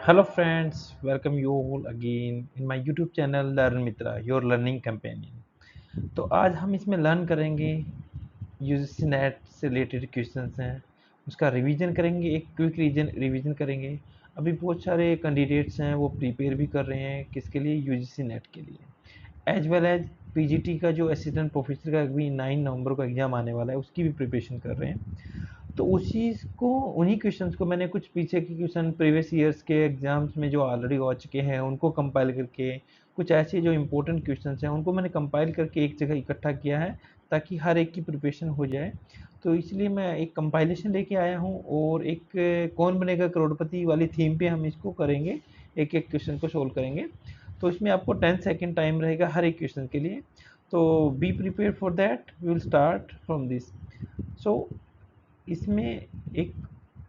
Hello friends, welcome you all again in my YouTube channel Learn Mitra, your learning companion. तो आज हम इसमें learn करेंगे UGC net से रिलेटेड क्वेश्चंस हैं, उसका रिवीजन करेंगे, एक क्विक रिवीजन करेंगे। अभी बहुत सारे कैंडिडेट्स हैं वो प्रिपेयर भी कर रहे हैं किसके लिए, यूजीसी नेट के लिए, एज वेल एज पीजीटी का जो असिस्टेंट प्रोफेसर का भी 9 नवंबर को एग्ज़ाम आने वाला है, उसकी भी प्रिपरेशन कर रहे हैं। तो उसी को उन्हीं क्वेश्चंस को मैंने कुछ पीछे के क्वेश्चन प्रीवियस ईयर्स के एग्जाम्स में जो ऑलरेडी हो चुके हैं उनको कंपाइल करके, कुछ ऐसे जो इंपॉर्टेंट क्वेश्चंस हैं उनको मैंने कंपाइल करके एक जगह इकट्ठा किया है ताकि हर एक की प्रिपरेशन हो जाए। तो इसलिए मैं एक कंपाइलेशन लेके आया हूँ और एक कौन बनेगा करोड़पति वाली थीम पे हम इसको करेंगे, एक एक क्वेश्चन को सोल्व करेंगे। तो इसमें आपको 10 सेकेंड टाइम रहेगा हर एक क्वेश्चन के लिए। तो be prepare for that, we will start from this. So इसमें एक,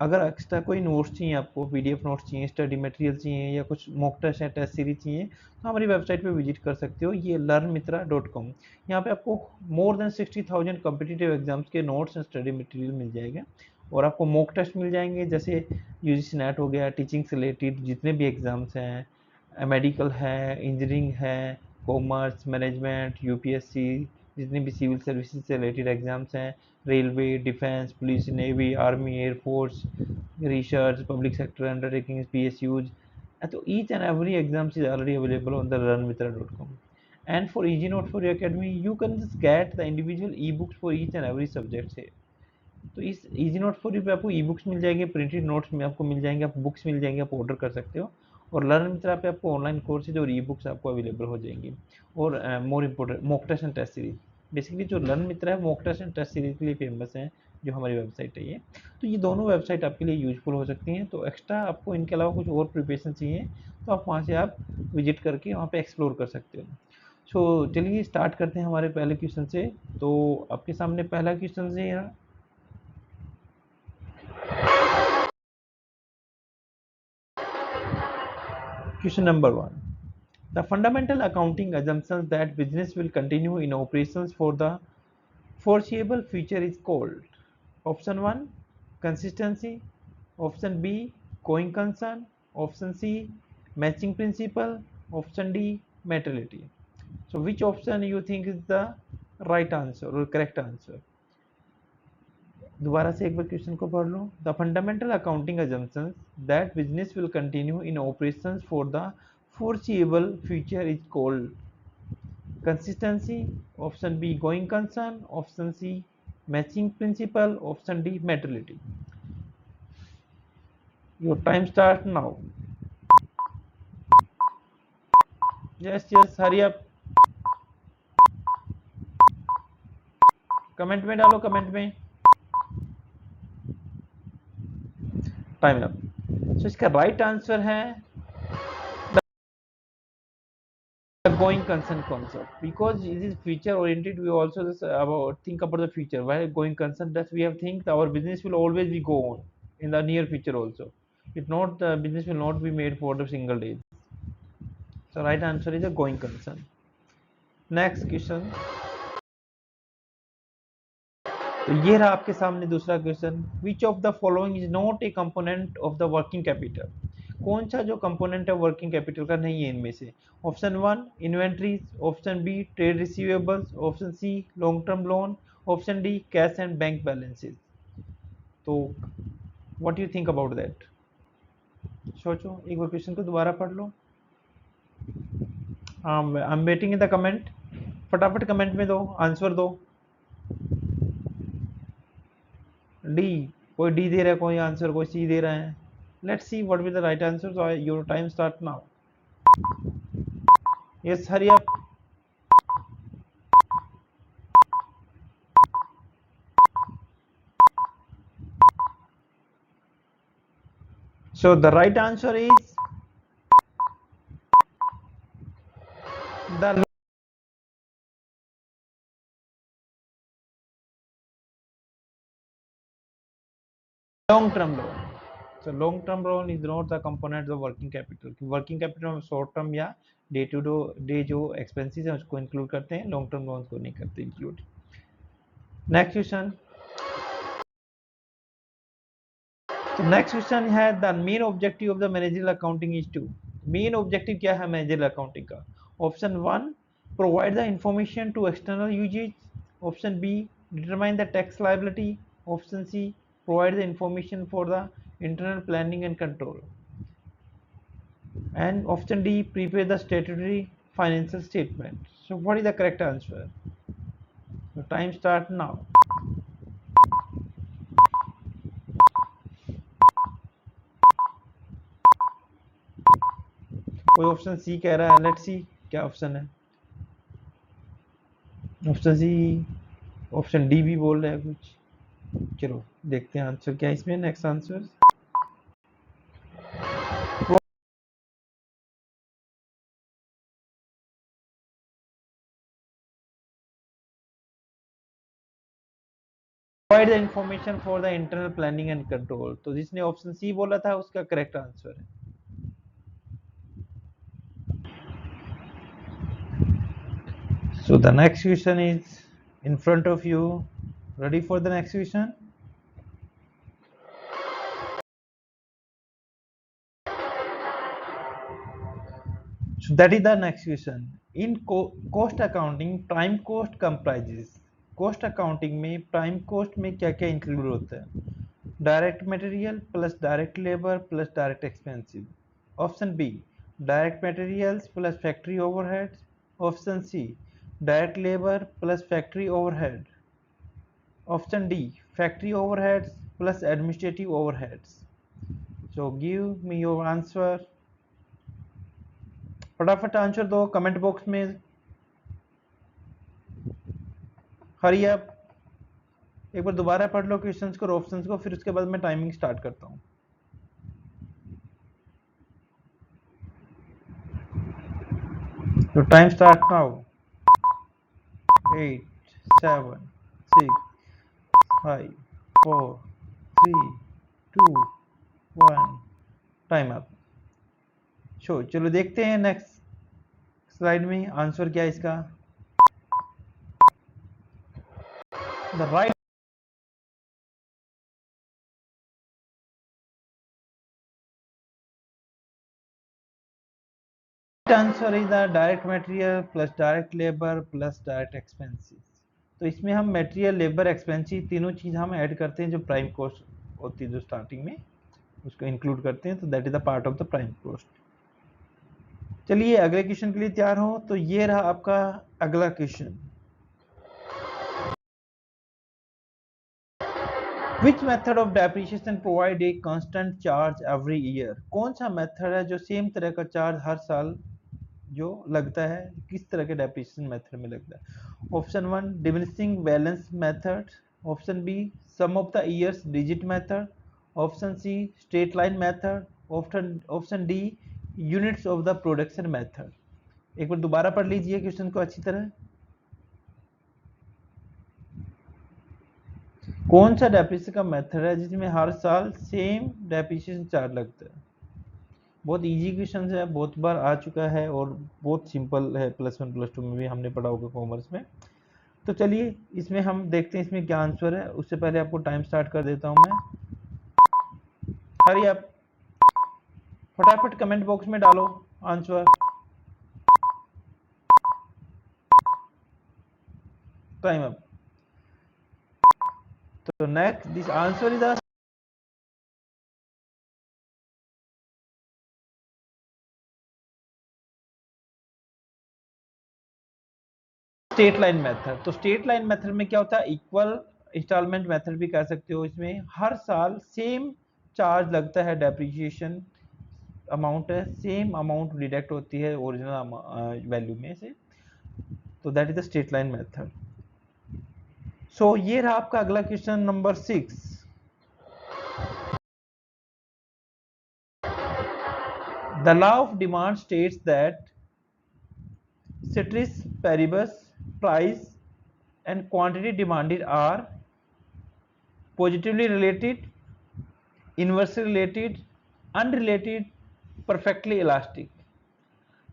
अगर एक्स्ट्रा कोई नोट्स चाहिए, आपको पीडीएफ नोट्स चाहिए, स्टडी मटेरियल चाहिए या कुछ मॉक टेस्ट या टेस्ट सीरीज चाहिए, तो हमारी वेबसाइट पे विजिट कर सकते हो, ये learnmitra.com। यहाँ पे आपको मोर देन 60,000 कॉम्पिटिटिव एग्जाम्स के नोट्स एंड स्टडी मटेरियल मिल जाएगा और आपको मॉक टेस्ट मिल जाएंगे, जैसे यूजीसी नेट हो गया, टीचिंग से रिलेटेड जितने भी एग्जाम्स हैं, मेडिकल है, इंजीनियरिंग है, कॉमर्स, मैनेजमेंट, यूपीएससी, जितने भी सिविल सर्विसेज से रिलेटेड एग्जाम्स हैं, railway, defence, police, navy, army, air force, research, public sector undertakings, PSUs. So each and every exams is already available on the learnmitra.com. And for easy note for your academy, you can just get the individual ebooks for each and every subject है। तो इस easy note for you पे आपको e books मिल जाएंगे, printed notes में आपको मिल जाएंगे, आप बुक्स मिल जाएंगे, आप ऑर्डर कर सकते हो। और लर्न मित्रा पे आपको ऑनलाइन कोर्सेज और ई बुक्स आपको अवेलेबल हो जाएंगी। और more important mock test and test series, basically जो लर्न मित्रा है mock test and test series के लिए फेमस है, जो हमारी वेबसाइट है ये। तो ये दोनों वेबसाइट आपके लिए यूजफुल हो सकती हैं। तो एक्स्ट्रा आपको इनके अलावा कुछ और प्रिपरेशन चाहिए तो आप वहाँ से आप विजिट करके वहाँ पे एक्सप्लोर कर सकते हो। सो चलिए स्टार्ट करते हैं हमारे पहले क्वेश्चन से। तो आपके सामने पहला क्वेश्चन है यहाँ। Question number 1. The fundamental accounting assumptions that business will continue in operations for the foreseeable future is called. Option 1, consistency. Option B, going concern. Option C, matching principle. Option D, materiality. So which option you think is the right answer or correct answer? दोबारा से एक बार question को पढ़ लो। The fundamental accounting assumptions that business will continue in operations for the foreseeable future is called consistency, option B going concern, option C matching principle, option D materiality. Your time starts now. Yes, hurry up. Comment में डालो, comment में। Time up. So इसका right answer है going concern concept, because it is future oriented. We also just about think about the future. While going concern, that we have think our business will always be go on in the near future also. If not, the business will not be made for the single day. So right answer is a going concern. Next question. तो ये रहा आपके सामने दूसरा question. Which of the following is not a component of the working capital? कौन सा जो component है वर्किंग कैपिटल का नहीं है इनमें से? Option 1 inventories, option B trade receivables, option C long term loan, option D cash and bank balances. तो what you think about that? सोचो, एक बार क्वेश्चन को दोबारा पढ़ लो। I am waiting in the comment. फटाफट कमेंट में दो, आंसर दो। डी, कोई डी दे रहा है, कोई आंसर, कोई सी दे रहा है। Let's see what will the right answer. So your time start now. Yes, hurry up. So the right answer is the long term loan. So long term loan is not the component of working capital. Working capital में short term या day to day जो expenses हैं उसको include करते हैं, long term loan को नहीं करते इंक्लूड। Next question. तो नेक्स्ट क्वेश्चन है the main objective of the managerial accounting is to. Main objective क्या है मैनेजरियल अकाउंटिंग का? Option one, provide the information to external uses. Option B, determine the tax liability. Option C, provide the information for the internal planning and control. And option D, prepare the statutory financial statement. So what is the correct answer? The time start now. कोई option C कह रहा है, let's see क्या option है। Option C, option D भी बोल रहा है कुछ। चलो देखते हैं आंसर क्या है इसमें। Next answer, provide the information for the internal planning and control. तो जिसने ऑप्शन सी बोला था उसका करेक्ट आंसर है। So the next question is in front of you. Ready for the next question? So that is the next question. In cost accounting, prime cost comprises. Cost accounting में prime cost में क्या क्या include होता है? Direct material plus direct labor plus direct expenses. Option B, direct materials plus factory overheads. Option C, direct labor plus factory overhead. Option D, factory overheads plus administrative overheads. So give me your answer. फटाफट answer दो comment box में। Hurry up. एक बार दोबारा पढ़ लो questions को और options को, फिर उसके बाद मैं टाइमिंग स्टार्ट करता हूं। तो time start now. 8 7 6 5 4 3 2 1 time up. चलो देखते हैं नेक्स्ट स्लाइड में आंसर क्या है इसका। The right answer is the direct material plus direct labour plus direct expenses. तो इसमें हम मटेरियल, लेबर, एक्सपेंसेस तीनों चीज हम ऐड करते हैं जो प्राइम कॉस्ट होती है, जो स्टार्टिंग में उसको इंक्लूड करते हैं। तो that is the part of the prime cost. चलिए अगले क्वेश्चन के लिए तैयार हो। तो ये रहा आपका अगला question. Which method of depreciation provide a constant charge every year? कौन सा मेथड है जो सेम तरह का चार्ज हर साल जो लगता है? किस तरह के डेप्रिसिएशन मेथड में लगता है? Option one, diminishing balance method. Option B, sum of the years digit method. Option C, straight line method. Option D, units of the production method. एक बार दोबारा पढ़ लीजिए क्वेश्चन को अच्छी तरह। कौन सा डेप्रिसिएशन का मेथड है जिसमें हर साल सेम डेप्रिसिएशन चार्ज लगता है? बहुत इजी क्वेश्चन है, बहुत बार आ चुका है और बहुत सिंपल है। +1 +2 में भी हमने पढ़ा होगा कॉमर्स में। तो चलिए इसमें हम देखते हैं इसमें क्या आंसर है। उससे पहले आपको टाइम स्टार्ट कर देता हूं मैं। हरी आप फटाफट कमेंट बॉक्स में डालो आंसर। Time up. तो next this answer is the straight line method. तो स्ट्रेट लाइन मेथड में क्या होता है? इक्वल इंस्टॉलमेंट मेथड भी कह सकते हो। इसमें हर साल सेम चार्ज लगता है, डेप्रिसिएशन अमाउंट है, सेम अमाउंट डिडक्ट होती है ओरिजिनल वैल्यू में से। तो that is the straight line method. So ये रहा आपका अगला question number 6। The law of demand states that ceteris paribus price and quantity demanded are positively related, inversely related, unrelated, perfectly elastic।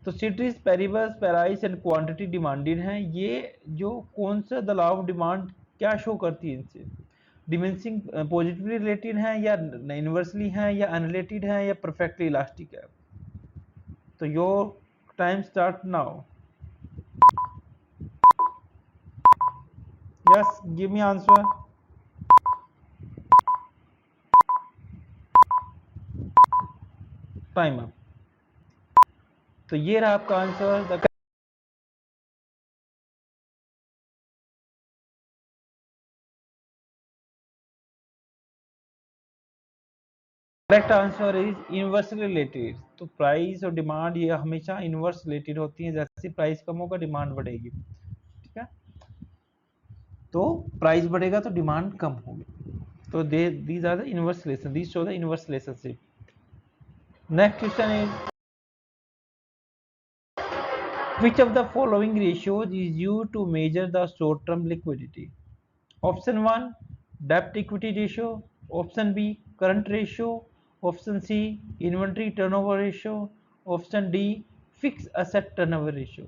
तो ceteris paribus price and quantity demanded हैं। ये जो कौन सा द लॉ ऑफ डिमांड क्या show करती है इनसे? डिमिनिशिंग पॉजिटिवली रिलेटेड है या इनवर्सली है या अनरिलेटेड है या परफेक्टली इलास्टिक है। तो your time start now. Yes, give me answer. Time up. तो ये रहा आपका answer. The correct answer is inversely related. तो प्राइस और डिमांड ये हमेशा इनवर्स रिलेटेड होती है, जैसे प्राइस कम होगा डिमांड बढ़ेगी, ठीक है। तो प्राइस बढ़ेगा तो डिमांड कम होगी। तो these are the inverse relation, these show the inverse relationship. Next question is which of the following ratios is used to measure the short term liquidity? Option 1 debt equity ratio, option B current ratio, option C inventory turnover ratio, option D fixed asset turnover ratio।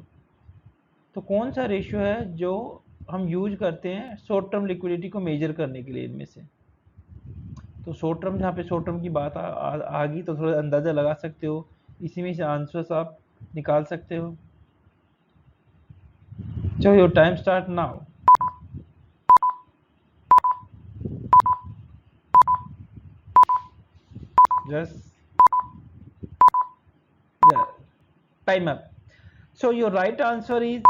तो कौन सा ratio है जो हम use करते हैं short term liquidity को major करने के लिए इनमें से? तो शॉर्ट टर्म, जहाँ पे शॉर्ट टर्म की बात आ गई तो थोड़ा अंदाजा लगा सकते हो, इसी में से आंसर्स आप निकाल सकते हो। So your time start now. Just yeah, time up. So your right answer is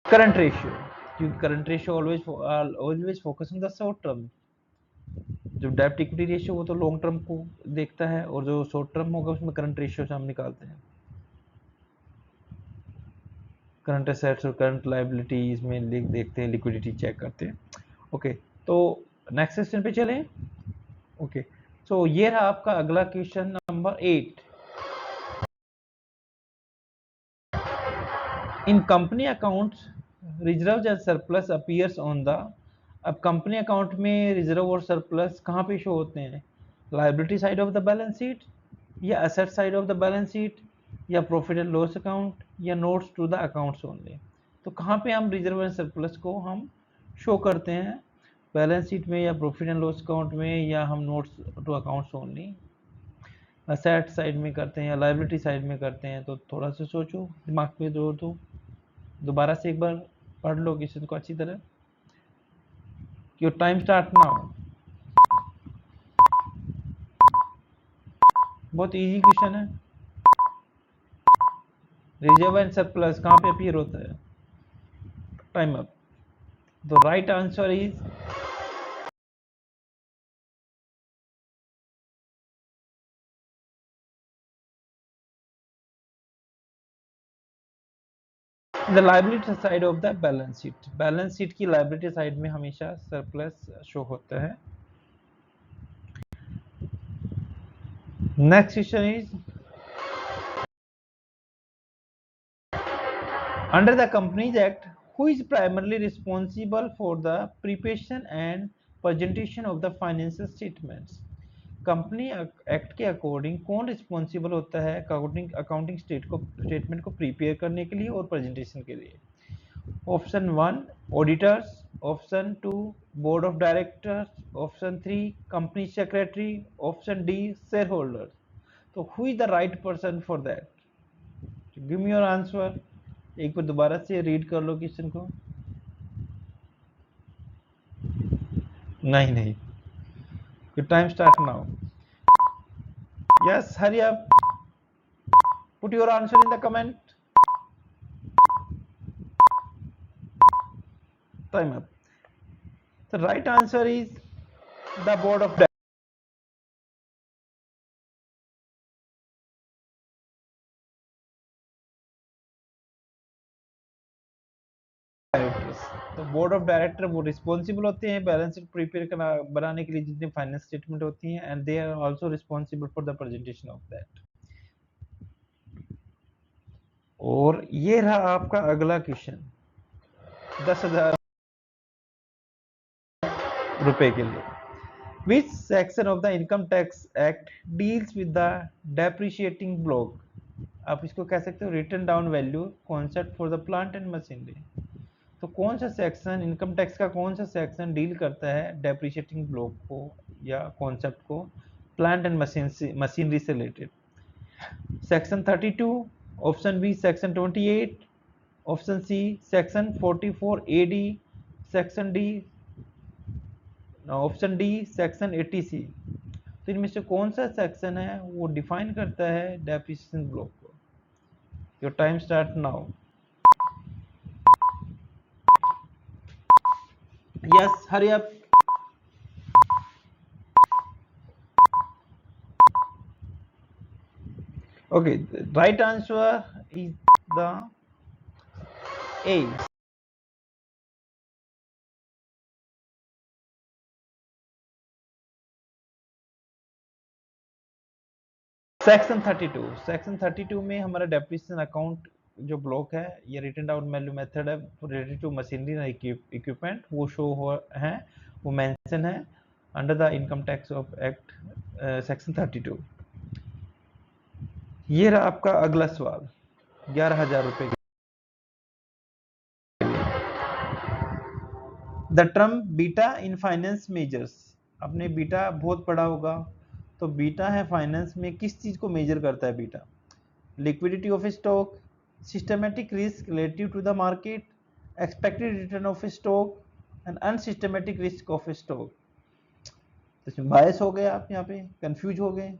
current ratio. क्योंकि current ratio always focus on the short term. जो डेब्ट इक्विटी रेशियो वो तो लॉन्ग टर्म को देखता है, और जो शॉर्ट टर्म होगा उसमें करंट रेशियो से हम निकालते हैं। करंट एसेट्स और करंट लायबिलिटीज में देखते हैं, लिक्विडिटी चेक करते हैं। ओके, तो नेक्स्ट क्वेश्चन पे चलें। ओके, सो ये रहा आपका अगला question number 8। In company accounts reserve and surplus appears on the. अब कंपनी अकाउंट में रिजर्व और सरप्लस कहाँ पे शो होते हैं? Liability side of the balance sheet, या asset side of the balance sheet, या प्रॉफिट एंड लॉस अकाउंट, या notes to the accounts only. तो कहाँ पे हम रिजर्व एंड सरप्लस को हम शो करते हैं? बैलेंस शीट में, या प्रॉफिट एंड लॉस अकाउंट में, या हम notes to accounts only asset side में करते हैं या लायबिलिटी साइड में करते हैं? तो थोड़ा सा सोचो, दिमाग पे जोर दो, दोबारा से एक बार पढ़ लो क्वेश्चन को अच्छी तरह। Your time start now. बहुत इजी क्वेश्चन है। रिजर्व एंड सरप्लस कहाँ पे अपीयर होता है? Time up. The right answer is the liability side of the balance sheet. Balance sheet की लायबिलिटी साइड में हमेशा सरप्लस शो होता है। Next question is under the companies act who is primarily responsible for the preparation and presentation of the financial statements? Company act के according कौन responsible होता है accounting statement को प्रिपेयर करने के लिए और प्रेजेंटेशन के लिए? Option 1 auditors, option 2 board of directors, option 3 company secretary, option D shareholders. तो who is the right person for that? Give me your answer. एक बार दोबारा से रीड कर लो क्वेश्चन को। नहीं, your time start now. Yes, hurry up, put your answer in the comment. Time up. The right answer is the board of directors. तो board of director वो responsible होते हैं बैलेंस शीट प्रिपेयर बनाने के लिए, जितनी फाइनेंस स्टेटमेंट होती हैं, and they are also responsible for the presentation of that. और ये रहा आपका अगला क्वेश्चन 10,000 रुपए के लिए। Which section of the Income Tax Act deals with the depreciating block? आप इसको कह सकते हो return down value concept for the plant and machinery. तो कौन सा सेक्शन इनकम टैक्स का कौन सा सेक्शन डील करता है डेप्रिशिएटिंग ब्लॉक को या कॉन्सेप्ट को प्लांट एंड मशीनरी से related? Section 32, option B section 28, option C section 44 AD, section D option D section 80C। तो इनमें से कौन सा सेक्शन है वो डिफाइन करता है डेप्रिसिएशन ब्लॉक को? Your time start now. Yes, hurry up. Okay, the right answer is the A. Section 32, section 32 में हमारा डेप्रिसिएशन अकाउंट जो ब्लॉक है ये रिटर्न डाउन वैल्यू मेथड है related to machinery and equipment वो शो हो है, वो मेंशन है under the income tax of act section 32। ये रहा आपका अगला सवाल 11,000 रुपए के लिए। The term beta in finance measures, आपने बीटा बहुत पढ़ा होगा। तो बीटा है फाइनेंस में किस चीज को मेजर करता है beta? Liquidity of stock, systematic risk relative to the market, expected return of stock and unsystematic risk of stock. तो इसमें बायस हो गए, आप यहाँ पे कंफ्यूज हो गए।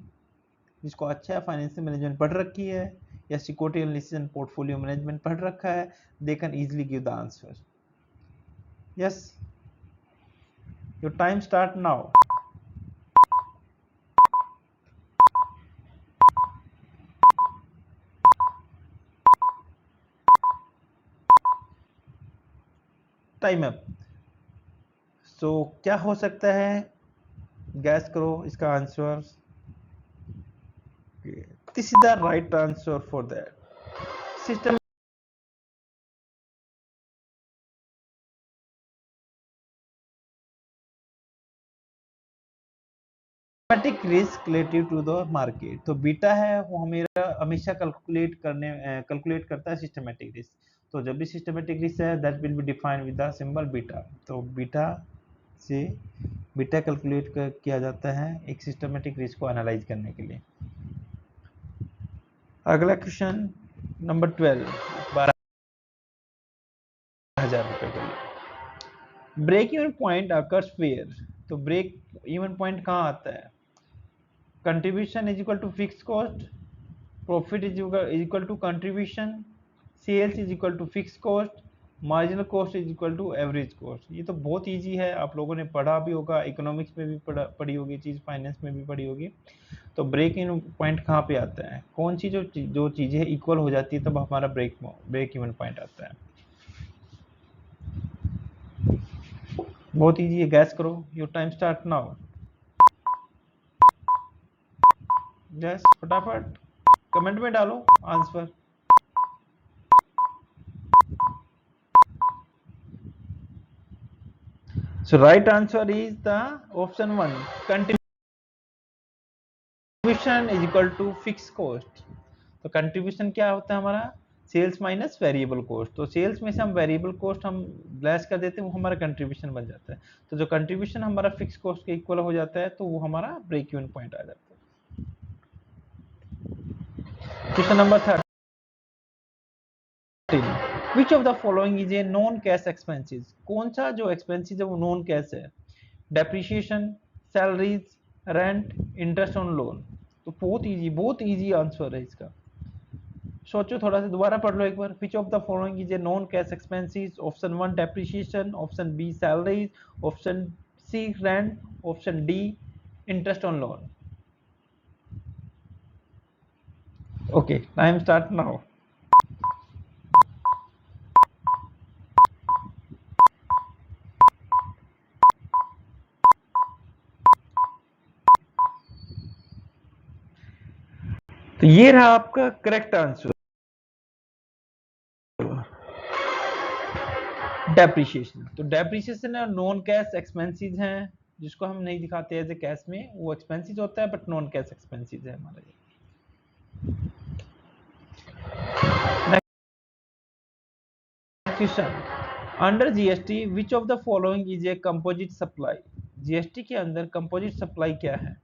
जिसको अच्छा है फाइनेंशियल मैनेजमेंट पढ़ रखी है या सिक्योरिटी एनालिसिस पोर्टफोलियो मैनेजमेंट पढ़ रखा है, they can easily give the answer. Yes, your time start now. Time up. So क्या हो सकता है, गैस करो इसका answer. This is the right answer for that. System systematic risk relative to the market, तो बीटा है वो हमेशा कैलकुलेट करता है सिस्टमैटिक रिस्क। तो जब भी सिस्टमैटिक रिस्क है that will be defined with the symbol beta. तो बीटा से बीटा कैलकुलेट किया जाता है एक सिस्टमैटिक रिस्क को एनालाइज करने के लिए। अगला क्वेश्चन नंबर 12, 12,000 रुपए के लिए। Break even point occurs where, तो ब्रेक इवन पॉइंट कहाँ आता है? Contribution is equal to fix cost, profit is equal to contribution, sales is equal to fix cost, marginal cost is equal to average cost. ये तो बहुत easy है, आप लोगों ने पढ़ा भी होगा, इकोनॉमिक्स में भी पढ़ी होगी चीज़, फाइनेंस में भी पढ़ी होगी। तो ब्रेक इन पॉइंट कहाँ पे आता है? कौन सी जो चीज़ें इक्वल हो जाती है तब हमारा ब्रेक इवन पॉइंट आता है। बहुत इजी है, गैस करो। Your time start now. Yes, फटाफट कमेंट में डालो answer. So right answer is the option 1, contribution is equal to fixed cost। तो कंट्रीब्यूशन क्या होता है हमारा? Sales minus variable cost. तो सेल्स में से हम वेरिएबल कॉस्ट हम लेस कर देते हैं, वो हमारा कंट्रीब्यूशन बन जाता है। तो जो कंट्रीब्यूशन हमारा फिक्स कॉस्ट के इक्वल हो जाता है तो वो हमारा ब्रेक इवन पॉइंट आ जाता है। Question number 13, which of the following is a non cash expenses? कौन सा जो एक्सपेंसेस है वो नॉन कैश है? Depreciation, salaries, rent, interest on loan. तो बहुत इजी आंसर है इसका। सोचो थोड़ा सा, दोबारा पढ़ लो एक बार। Which of the following is a non cash expenses? Option 1 depreciation, option B salaries, option C rent, option D interest on loan. Okay, time start now. तो ये रहा आपका करेक्ट आंसर, डेप्रिसिएशन। तो डेप्रिसिएशन नॉन कैश एक्सपेंसेस हैं जिसको हम नहीं दिखाते एज ए कैश में, वो एक्सपेंसेस होता है बट नॉन कैश एक्सपेंसेस है हमारा ये। Question, under GST which of the following is a composite supply. GST के अंदर कंपोजिट सप्लाई क्या है?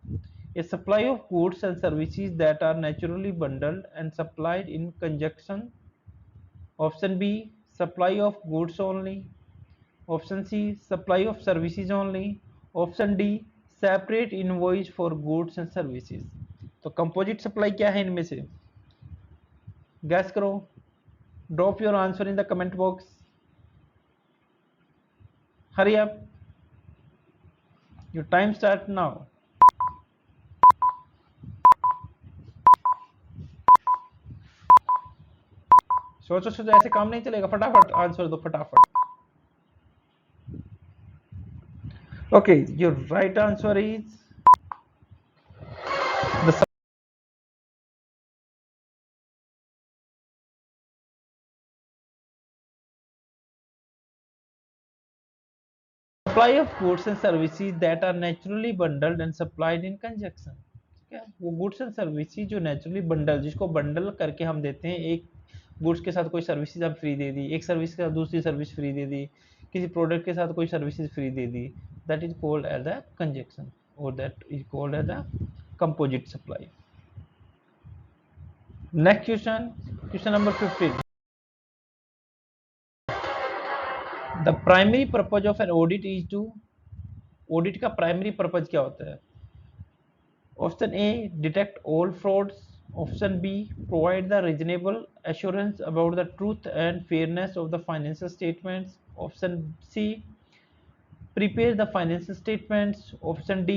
A supply of goods and services that are naturally bundled and supplied in conjunction. Option B, supply of goods only. Option C, supply of services only. Option D, separate invoice for goods and services. तो composite supply क्या है इनमें से? Gas करो, drop your answer in the comment box, hurry up, your time start now. सोचो सोचो, ऐसे काम नहीं चलेगा, फटाफट आंसर दो फटाफट। Okay, your right answer is the supply of goods and services that are naturally bundled and supplied in conjunction। ठीक है, वो गुड्स एंड सर्विसेज जो नेचुरली बंडल, जिसको बंडल करके हम देते हैं, एक गुड्स के साथ कोई सर्विसेज हम फ्री दे दी, एक सर्विस के साथ दूसरी सर्विस फ्री दे दी, किसी प्रोडक्ट के साथ कोई सर्विसेज फ्री दे दी, that is called as a conjunction और that is called as a composite supply. Next question, question number 15, the primary purpose of an audit is to. Audit का primary purpose क्या होता है? Option A, detect all frauds. Option B, provide the reasonable assurance about the truth and fairness of the financial statements. Option C, prepare the financial statements. Option D,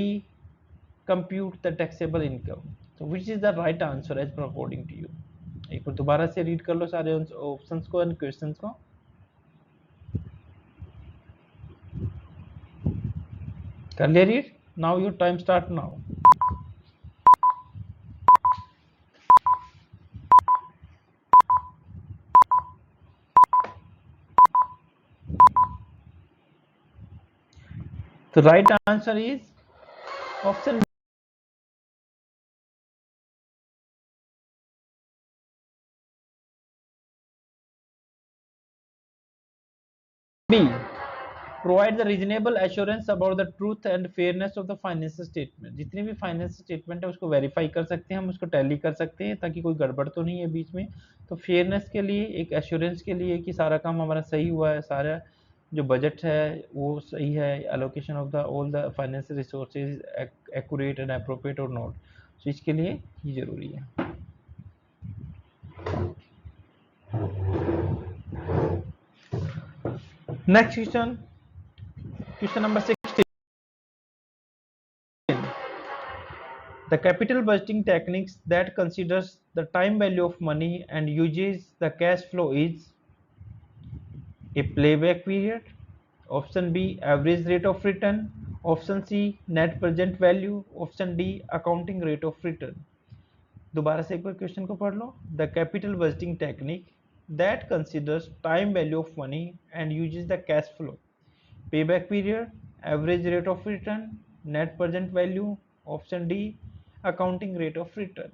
compute the taxable income. So which is the right answer as per according to you? एक बार दोबारा से read कर लो सारे options को and questions को। कर लिया read? Now your time start now. The right answer is option B, provide the reasonable assurance about the truth and fairness of the financial statement। जितनी भी फाइनेंशियल स्टेटमेंट है उसको वेरीफाई कर सकते हैं हम, उसको टैली कर सकते हैं ताकि कोई गड़बड़ तो नहीं है बीच में। तो फेयरनेस के लिए, एक एश्योरेंस के लिए कि सारा काम हमारा सही हुआ है, सारा जो बजट है वो सही है, allocation of the all the financial resources accurate and appropriate और नॉट, तो इसके लिए ये जरूरी है। Next question, question number 16, the capital budgeting techniques that considers the time value of money and uses the cash flow is a playback period. Option B, average rate of return. Option C, net present value. Option D, accounting rate of return। दोबारा से एक बार question को पढ़ लो। The capital budgeting technique that considers time value of money and uses the cash flow, payback period, average rate of return, net present value. Option D, accounting rate of return।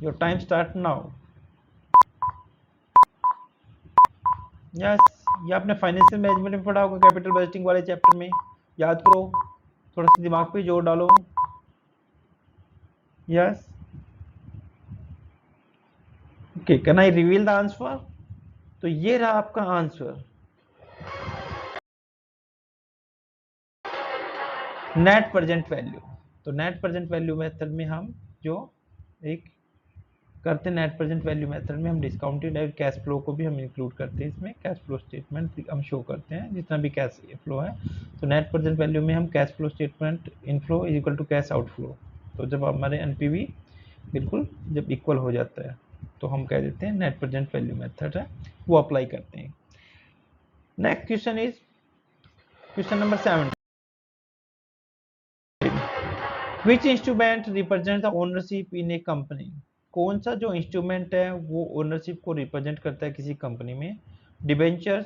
Your time start now। Yes, ये आपने financial management में पढ़ा होगा capital budgeting वाले chapter में, याद करो, थोड़ा सा दिमाग पे जोर डालो। Yes, okay, can I reveal the answer? तो ये रहा आपका आंसर, नेट प्रेजेंट वैल्यू। तो नेट प्रेजेंट वैल्यू मेथड में हम जो एक करते हैं, नेट प्रेजेंट वैल्यू मेथड में हम डिस्काउंटेड एंड कैश फ्लो को भी हम इंक्लूड करते हैं, इसमें कैश फ्लो स्टेटमेंट हम शो करते हैं जितना भी कैश फ्लो है। तो नेट प्रेजेंट वैल्यू में हम cash flow statement inflow is equal to cash outflow. तो जब हमारे एनपीवी बिल्कुल जब इक्वल हो जाता है तो हम कह देते हैं नेट प्रेजेंट वैल्यू मेथड है, वो अप्लाई करते हैं। Next question is question number 7, which instrument represent the ownership in A company. कौन सा जो इंस्ट्रूमेंट है वो ओनरशिप को रिप्रेजेंट करता है किसी कंपनी में? Debentures,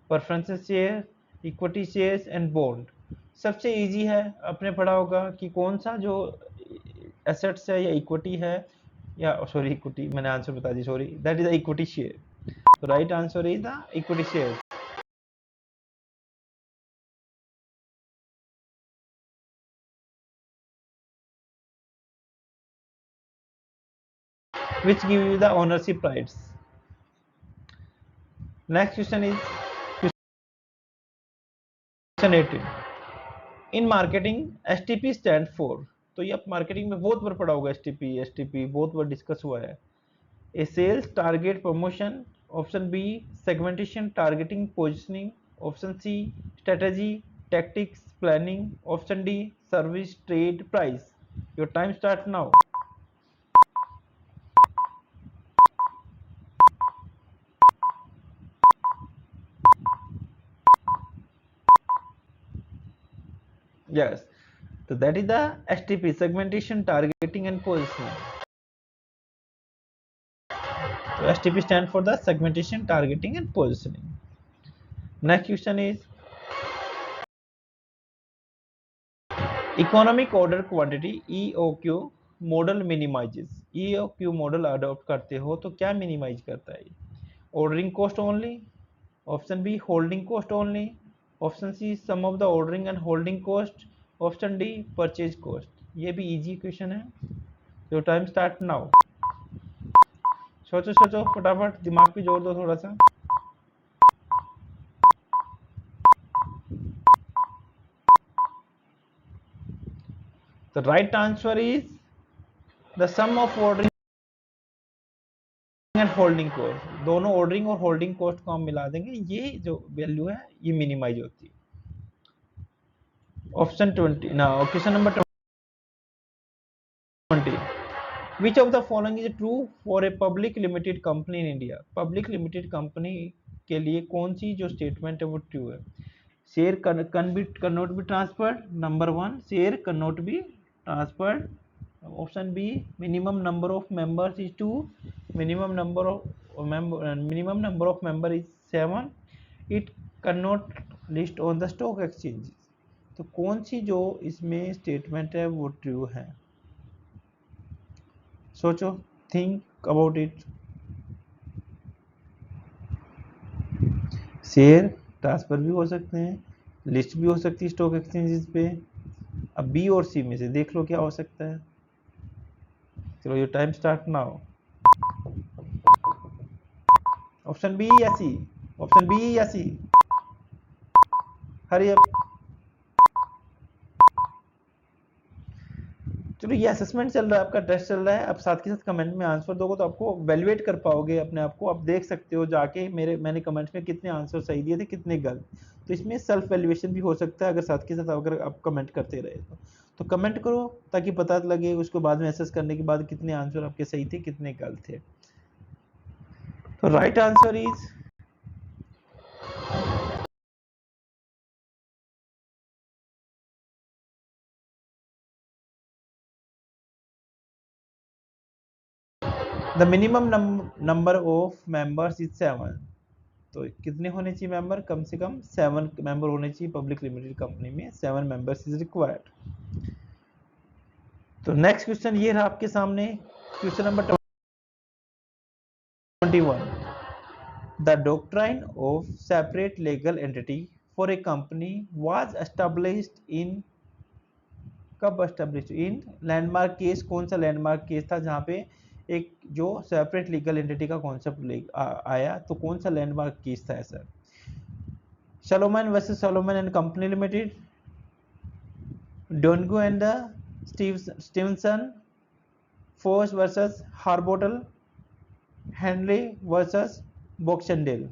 preference share, equity shares and bond. सबसे इजी है, आपने पढ़ा होगा कि कौन सा जो एसेट्स है या इक्विटी है, या सॉरी इक्विटी मैंने आंसर बता दी, sorry, that is equity share. तो right answer is the equity share. Which give you the ownership rights. Next question is question 18. In marketing, STP stand for. तो ये आप मार्केटिंग में बहुत बार पढ़ा होगा, एसटीपी बहुत बार डिस्कस हुआ है. A sales target promotion, option B segmentation targeting positioning, option C strategy tactics planning, option D service trade price. Your time start now. Yes, so that is the STP, segmentation targeting and positioning. So STP stand for the segmentation targeting and positioning. Next question is economic order quantity EOQ model minimises. EOQ model adopt करते हो तो क्या minimise करता है? Ordering cost only, option B holding cost only, option C sum of the ordering and holding cost, option D purchase cost. ये भी easy question है. तो टाइम स्टार्ट नाउ. सोचो सोचो फटाफट, दिमाग पे जोर दो थोड़ा सा. The right answer is the sum of ordering and holding cost. दोनों ऑर्डरिंग और होल्डिंग कॉस्ट को हम मिला देंगे, ये जो वैल्यू है ये मिनिमाइज होती है. ऑप्शन 20 ना, question number 20. Which of the following is true for a public limited company in India? Public limited company के लिए कौन सी जो स्टेटमेंट है वो ट्रू है? Share cannot be transferred. Number one, share cannot be transferred. Option B, minimum number of members is 2, minimum number of member is 7, it cannot list on the stock exchange. तो कौन सी जो इसमें statement है वो true है? सोचो, think about it. Share transfer भी हो सकते हैं, लिस्ट भी हो सकती है स्टॉक एक्सचेंजेस पे. अब बी और सी में से देख लो क्या हो सकता है. चलो your time start now. Option B या सी, ऑप्शन बी या सी, हरी अप. चलो ये असेसमेंट चल रहा है, आपका टेस्ट चल रहा है. अब साथ के साथ कमेंट में आंसर दोगे तो आपको वैल्यूएट कर पाओगे अपने आप को. आप देख सकते हो जाके मैंने कमेंट्स में कितने आंसर सही दिए थे, कितने गलत. तो इसमें सेल्फ वैल्यूएशन भी हो सकता है अगर साथ के साथ अगर आप कमेंट करते रहे तो कमेंट करो ताकि पता लगे उसको बाद में असेस करने के बाद कितने आंसर आपके सही थे कितने गलत थे. तो right answer is the minimum number of members is 7. तो कितने होने चाहिए मेंबर? कम से कम 7 मेंबर होने चाहिए पब्लिक लिमिटेड कंपनी में. 7 मेंबर्स इज रिक्वायर्ड. तो नेक्स्ट क्वेश्चन ये रहा आपके सामने, question number 21. The doctrine of separate legal entity for a company was established in, कब एस्टैब्लिश्ड? इन लैंडमार्क केस. कौन सा लैंडमार्क केस था जहां पे एक जो सेपरेट लीगल एंटिटी का कॉन्सेप्ट आया? तो कौन सा लैंडमार्क केस था ऐसा? Salomon versus Salomon and company limited, Donoghue and the Stevenson, Foss versus Harbottle, Henry versus Baxendale.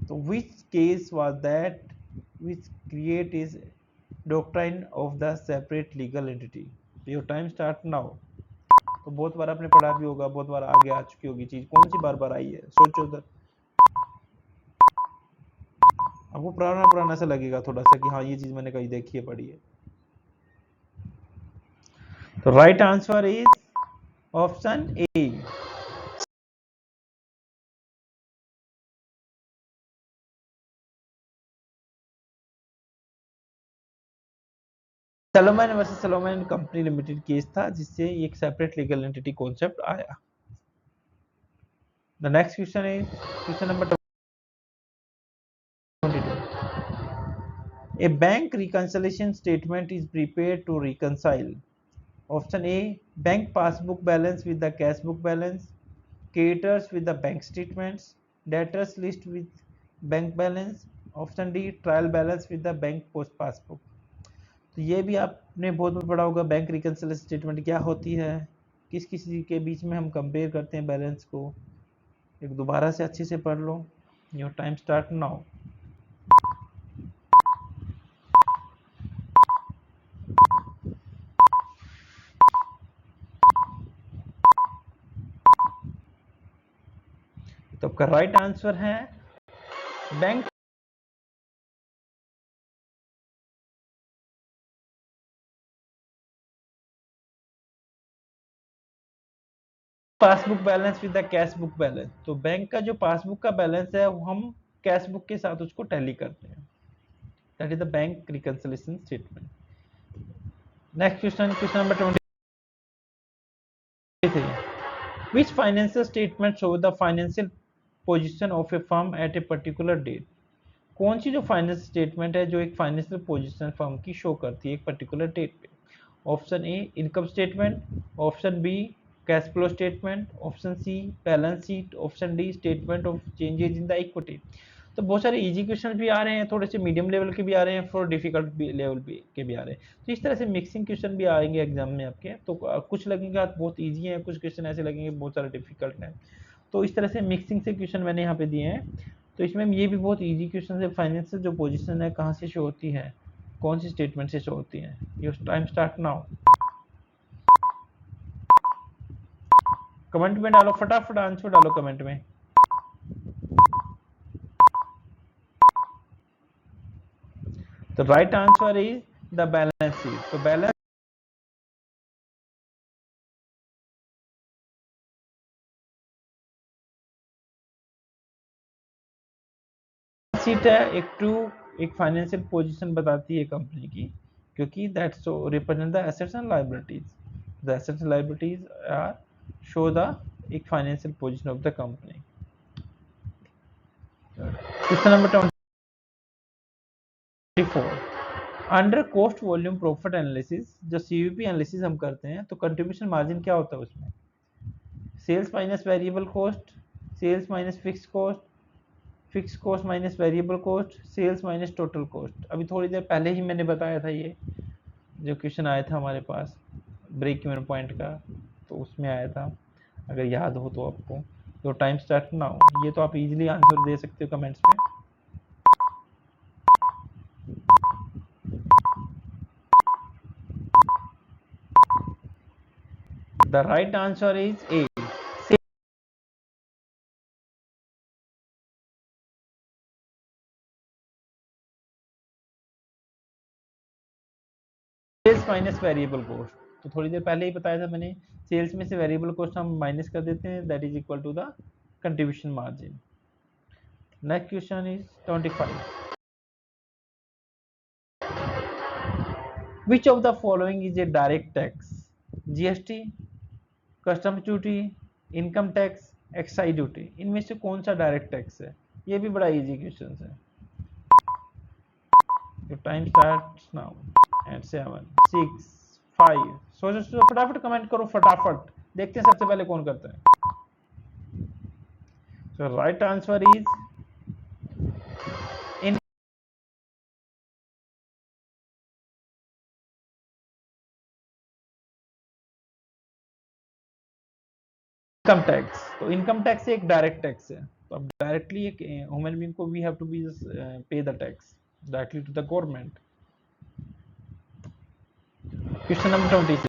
तो which case was that which create is doctrine of the separate legal entity? Your time start now. तो बहुत बार आपने पढ़ा भी होगा, बहुत बार आगे आ चुकी होगी चीज. कौन सी बार बार आई है? सोचो उधर. आपको पुराना पुराना सा लगेगा थोड़ा सा कि हाँ ये चीज मैंने कहीं देखी है, पढ़ी है. तो right answer is option A. Salomon versus Salomon company limited case था, जिससे एक सेपरेट लीगल एंटिटी कॉन्सेप्ट आया। The next question is question number 22। A bank reconciliation statement is prepared to reconcile option A bank passbook balance with the cash book balance, creditors with the bank statements, debtors list with bank balance, option D trial balance with the bank post passbook. तो ये भी आपने बहुत बार पढ़ा होगा, bank reconciliation statement क्या होती है, किस किसी के बीच में हम कंपेयर करते हैं बैलेंस को। एक दोबारा से अच्छे से पढ़ लो। Your time start now. तो आपका राइट आंसर है bank passbook balance with the cash book balance. तो बैंक का जो पासबुक का बैलेंस है वो हम कैश बुक के साथ उसको टैली करते हैं, that is the bank reconciliation statement. Next question, question number 23। Which financial statement show the financial position of a firm at a particular date? कौन सी जो फाइनेंशियल स्टेटमेंट है जो एक फाइनेंशियल पोजीशन फर्म की शो करती है एक पर्टिकुलर डेट पे। Option A income statement, option B cash flow statement, option C balance sheet, option D statement of changes in the equity. तो बहुत सारे इजी क्वेश्चन भी आ रहे हैं, थोड़े से मीडियम लेवल के भी आ रहे हैं, थोड़ा डिफिकल्ट लेवल के भी आ रहे हैं। तो इस तरह से मिक्सिंग क्वेश्चन भी आएंगे एग्जाम में आपके। तो कुछ लगेंगे बहुत ईजी हैं, कुछ क्वेश्चन ऐसे लगेंगे बहुत सारे डिफिकल्ट हैं। तो इस तरह से मिक्सिंग से क्वेश्चन मैंने यहाँ पे दिए हैं। तो इसमें ये भी बहुत इजी क्वेश्चन है। फाइनेंशियल जो पोजीशन है कहाँ से शो होती है, कौन सी स्टेटमेंट से शो होती है। Your time start now. Comment में डालो, फटाफट आंसर डालो कमेंट में। तो right answer is the balance sheet. तो बैलेंस शीट है एक फाइनेंशियल पोजीशन बताती है कंपनी की, क्योंकि that show represent the assets and liabilities. The assets and liabilities are show the एक financial position of the company. Question number 24। Under cost volume profit analysis, जो CVP analysis हम करते हैं, तो कंट्रीब्यूशन मार्जिन क्या होता है उसमें। Sales minus variable cost, sales minus fix cost minus variable cost, sales minus total cost. अभी थोड़ी देर पहले ही मैंने बताया था, ये जो क्वेश्चन आया था हमारे पास ब्रेक इवन पॉइंट का, तो उसमें आया था, अगर याद हो तो आपको। तो टाइम स्टार्ट नाउ। ये तो आप इजीली आंसर दे सकते हो कमेंट्स में। The right answer is A. Sales minus variable cost, तो थोड़ी देर पहले ही बताया था मैंने, सेल्स में से वेरिएबल कॉस्ट हम माइनस कर देते हैं, that is equal to the contribution margin. Next question is 25। Which of the following is a direct tax? GST, custom duty, income tax, excise duty. इनमें से कौन सा डायरेक्ट टैक्स है। ये भी बड़ा इजी क्वेश्चन है। Your time starts now at 7 6 5। सोचो फटाफट कमेंट करो, फटाफट देखते हैं सबसे पहले कौन करता है। So right answer is income tax. तो इनकम टैक्स एक डायरेक्ट टैक्स है, तो अब डायरेक्टली एक ह्यूमन बीइंग को we have to be pay the tax directly to the government. Question number 26।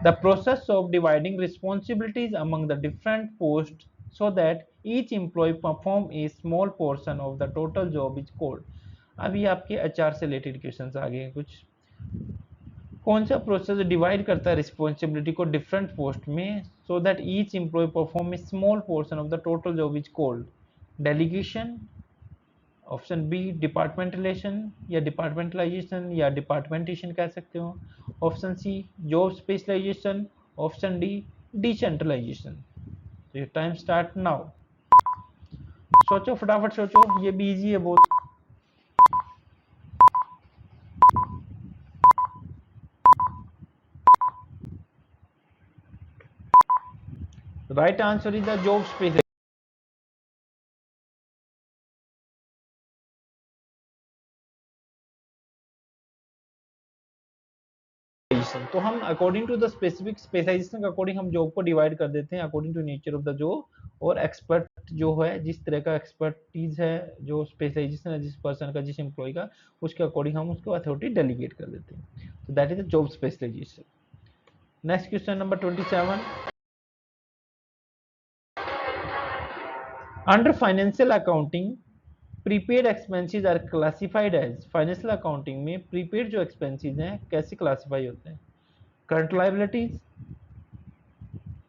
The process of dividing responsibilities among the different posts so that each employee perform a small portion of the total job is called। अभी आपके HR से related questions आ गए हैं कुछ। कौन सा process divide करता है रिस्पॉन्सिबिलिटी को डिफरेंट पोस्ट में, so that each employee perform a small portion of the total job is called. Delegation, option B departmentalation या डिपार्टमेंटलाइजेशन या डिपार्टमेंटेशन कह सकते हो। Option C job specialisation. Option D decentralisation. तो ये टाइम स्टार्ट नाउ। सोचो फटाफट सोचो, ये भी इजी है बहुत। Right answer is the job specialisation. तो हम according to the specific specialisation के अकॉर्डिंग हम जॉब को डिवाइड कर देते हैं according to nature of the job. और एक्सपर्ट जो है, जिस तरह का एक्सपर्टीज है, जो स्पेशलाइजेशन है जिस पर्सन का, जिस एम्प्लॉय का, उसके अकॉर्डिंग हम उसको अथॉरिटी डेलीगेट कर देते हैं। तो that is the job specialisation. Next question number 27। Under financial accounting prepaid expenses are classified as. Financial accounting में प्रीपेड जो एक्सपेंसेस हैं कैसे क्लासिफाई होते हैं? Current liabilities,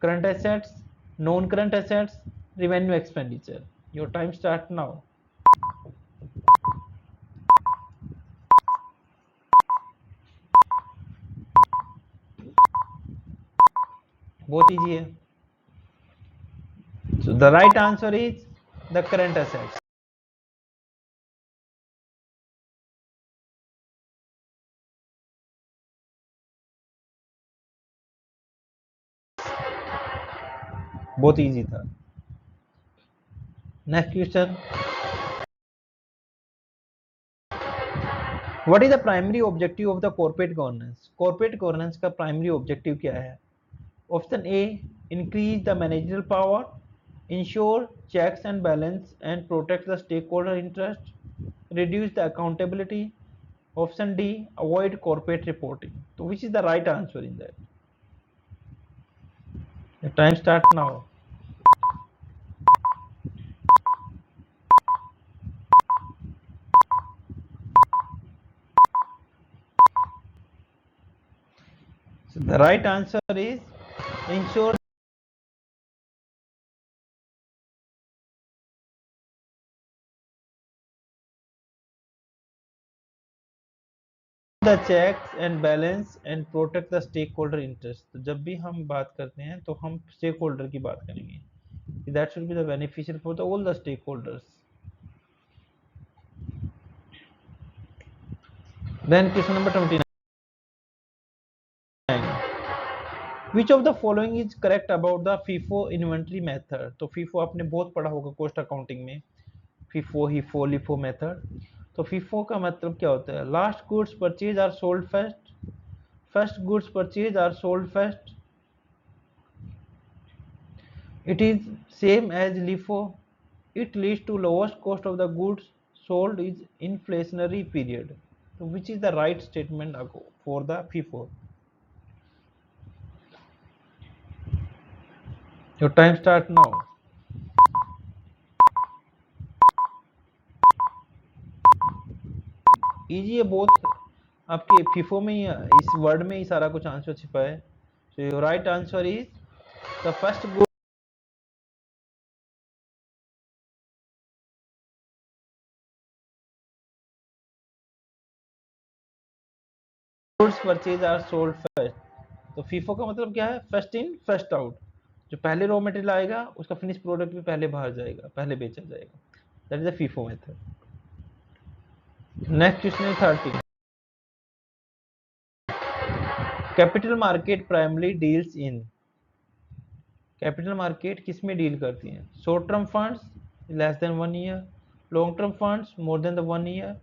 current assets, non-current assets, revenue expenditure. Your time start now. बहुत easy है. So the right answer is the current assets. बहुत easy था. Next question. What is the primary objective of the corporate governance? Corporate governance का primary objective क्या है? Option A, increase the managerial power, ensure checks and balance and protect the stakeholder interest, reduce the accountability. Option D, avoid corporate reporting. So which is the right answer in that? The time start now. So the right answer is ensure the checks and balance and protect the stakeholder interest. तो जब भी हम बात करते हैं तो हम stakeholder की बात करेंगे. That should be the beneficial for all the stakeholders. Then question number 29. Which of the following is correct about the FIFO inventory method? तो FIFO आपने बहुत पढ़ा होगा cost accounting में. FIFO, HIFO, LIFO method. तो FIFO का मतलब क्या होता है? Last goods purchased are sold first. First goods purchased are sold first. It is same as LIFO. It leads to lowest cost of the goods sold is inflationary period. So which is the right statement for the FIFO? Your time start now. Easy है बहुत. आपके FIFO में ही, इस word में ही सारा कुछ answer छिपा है. So your right answer is the first goods purchased are sold first. तो FIFO का मतलब क्या है? First in first out. जो पहले रॉ मटेरियल आएगा उसका फिनिश प्रोडक्ट भी पहले बाहर जाएगा, पहले बेचा जाएगा. That is the FIFO method. Next question है 30. Capital market primary deals in. Capital market किस में डील करती है? Short term funds less than 1 year, long term funds more than the 1 year,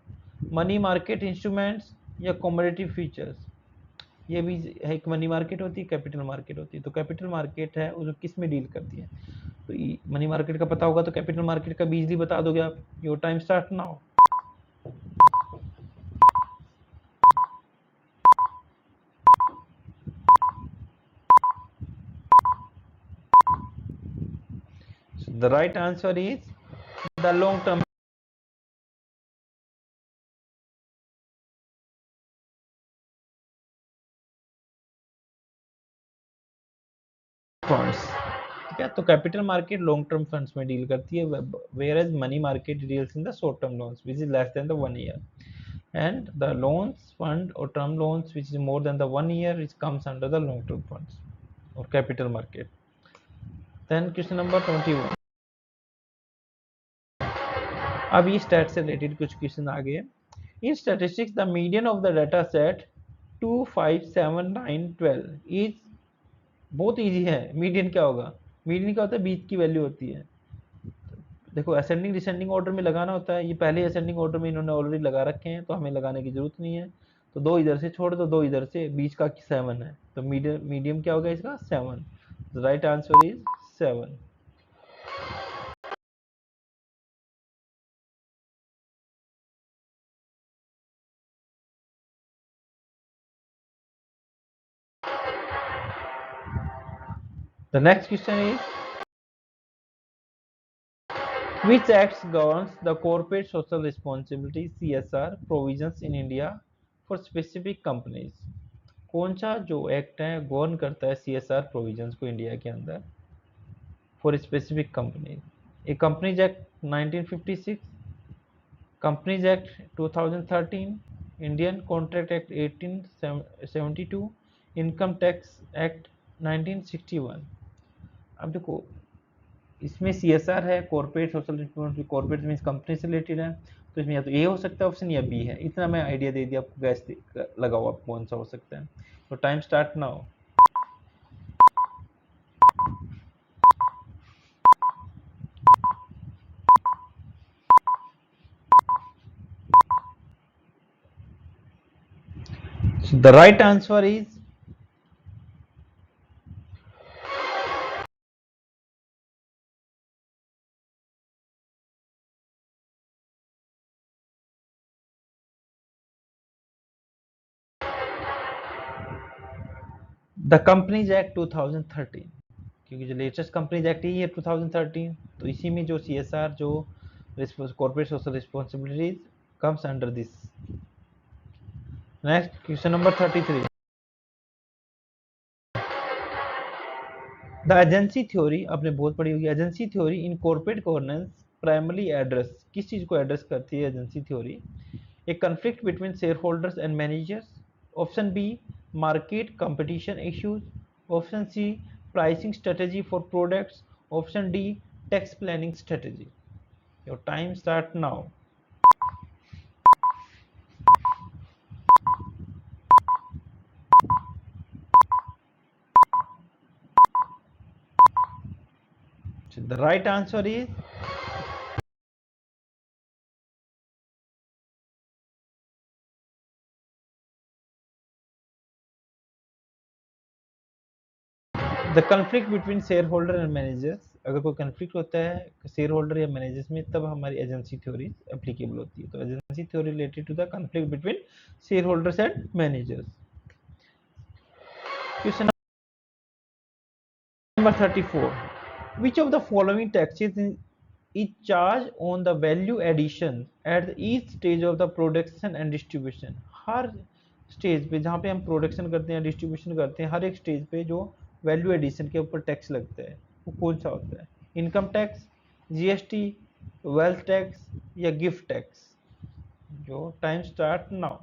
money market instruments या commodity features. ये भी एक money market होती है, कैपिटल मार्केट होती है. तो कैपिटल मार्केट है वो किस में डील करती है? तो मनी मार्केट का पता होगा तो कैपिटल मार्केट का भी इजीली बता दोगे आप. Your time start now. The right answer is the long term funds. ठीक है। तो capital market long term funds में डील करती है, whereas money market deals in the short term loans which is less than the 1 year, and the loans fund or term loans which is more than the 1 year, it comes under the long term funds or capital market. Then question number 21. अब ये stat से related कुछ question आ गए। इन statistics the median of the data set 2 5 7 9 12 is, बहुत easy है। Median क्या होगा? Median क्या होता है? बीच की वैल्यू होती है। देखो असेंडिंग डिसेंडिंग ऑर्डर में लगाना होता है, ये पहले असेंडिंग ऑर्डर में इन्होंने ऑलरेडी लगा रखे हैं, तो हमें लगाने की जरूरत नहीं है। तो 2 इधर से छोड़ दो, 2 इधर से, बीच का 7 है, तो मीडियम क्या होगा इसका? 7। Right answer is 7। The next question is which acts governs the corporate social responsibility CSR provisions in India for specific companies? कौन सा जो एक्ट है गवर्न करता है CSR प्रोविजंस को इंडिया के अंदर for specific company? A companies act 1956, companies act 2013, Indian contract act 1872, income tax act 1961। अब देखो इसमें CSR है, corporate social responsibility, corporate means company से रिलेटेड है, तो इसमें या तो ए हो सकता है ऑप्शन या बी है। इतना मैं आइडिया दे दिया आपको, गैस लगाओ आप कौन सा हो सकता है। तो time start now. So the right answer is the companies act 2013, क्योंकि जो लेटेस्ट कंपनीज एक्ट ही है 2013, तो इसी में जो CSR जो corporate social responsibilities comes under this. Next question number 33। The agency theory आपने बहुत पढ़ी होगी। Agency theory in corporate governance primary address, किस चीज को एड्रेस करती है agency theory? A conflict between shareholders and managers, option B market competition issues, option C pricing strategy for products, option D tax planning strategy. Your time start now. The right answer is the conflict between share holder and managers. अगर कोई conflict होता है share holder या managers में, तब हमारी agency theory applicable होती है। तो agency theory related to the conflict between shareholders and managers. Question number 34। Which of the following taxes is charged on the value addition at each stage of the production and distribution? Her stage पे जहाँ पे हम production करते हैं distribution करते हैं, हर एक stage पे जो वैल्यू एडिशन के ऊपर टैक्स लगता है वो कौन सा होता है? Income tax, GST, wealth tax या गिफ्ट टैक्स? जो time start now.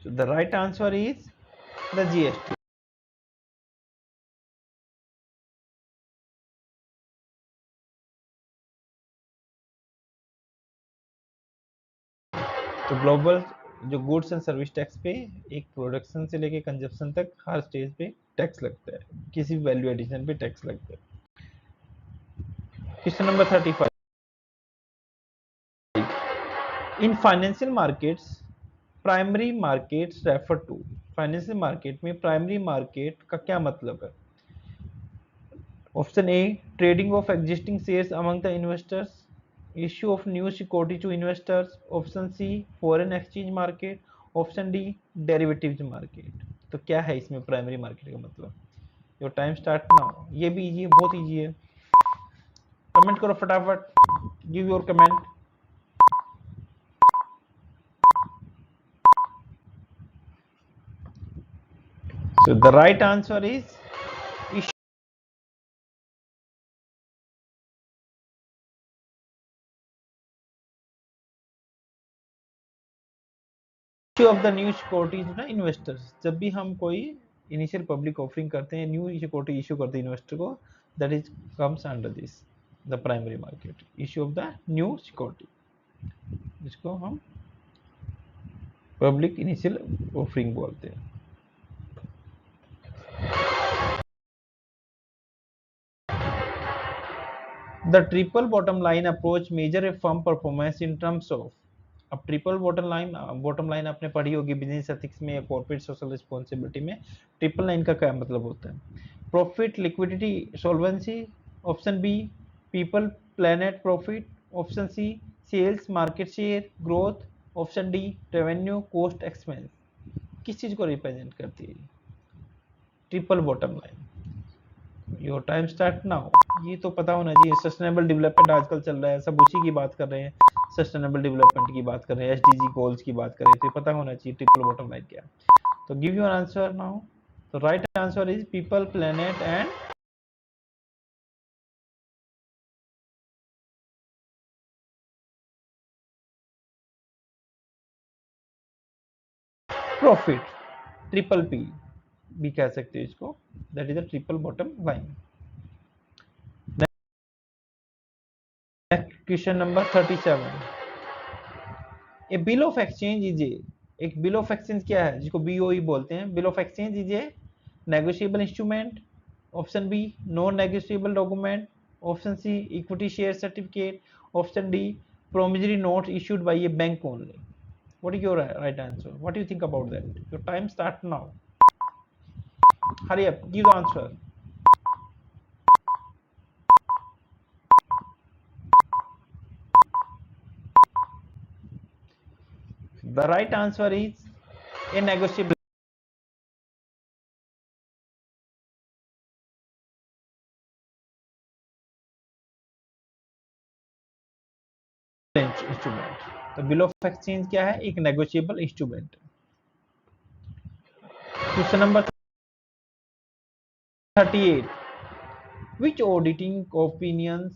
So the right answer is the GST. तो ग्लोबल जो गुड्स एंड सर्विस टैक्स पे एक प्रोडक्शन से लेके कंजप्शन तक हर स्टेज पे टैक्स लगता है, किसी भी वैल्यू एडिशन पे टैक्स लगता है। Question number 35। In financial markets primary markets refer to, financial market में प्राइमरी मार्केट का क्या मतलब है? Option A trading of existing shares among the investors, issue of new security to investors, option C foreign exchange market, option D derivatives market. तो क्या है इसमें primary market का मतलब? Your time start now. ये भी इजी है, बहुत इजी है। कमेंट करो फटाफट, give your comment. So the right answer is issue of the new securities ना इन्वेस्टर्स। जब भी हम कोई इनिशियल पब्लिक ऑफरिंग करते हैं, न्यू सिक्योरिटी इशू करते हैं इन्वेस्टर को, that is comes under this the primary market issue of the new security, जिसको हम पब्लिक इनिशियल ऑफरिंग बोलते हैं। The triple bottom line approach measure a firm performance in terms of. अब triple bottom line आपने पढ़ी होगी business ethics में या कॉर्पोरेट सोशल रिस्पॉन्सिबिलिटी में। ट्रिपल लाइन का क्या मतलब होता है? Profit, liquidity, solvency. Option B people planet profit. Option C sales market share growth. Option D revenue cost expense. किस चीज को रिप्रेजेंट करती है triple bottom line? Your time start now. ये तो पता होना चाहिए, सस्टेनेबल डेवलपमेंट आजकल चल रहा है, सब उसी की बात कर रहे हैं, सस्टेनेबल डेवलपमेंट की बात कर रहे हैं, एसडीजी गोल्स की बात कर रहे हैं, तो पता होना चाहिए ट्रिपल बॉटम लाइन क्या। तो गिव योर आंसर नाउ। तो right answer is people planet and profit, triple P भी कह सकते हैं इसको, that is a triple bottom line. Next question number 37। A bill of exchange is ए, एक बिल ऑफ एक्सचेंज क्या है जिसको बीओई बोलते हैं? Bill of exchange is a negotiable instrument. Option B non negotiable document. Option C equity share certificate. Option D promissory notes issued by a bank only. What is your right answer? What do you think about that? Your time start now. Hurry up, give the answer. The right answer is a negotiable instrument. तो bill of exchange क्या है? एक negotiable instrument. Question number 38। Which auditing opinions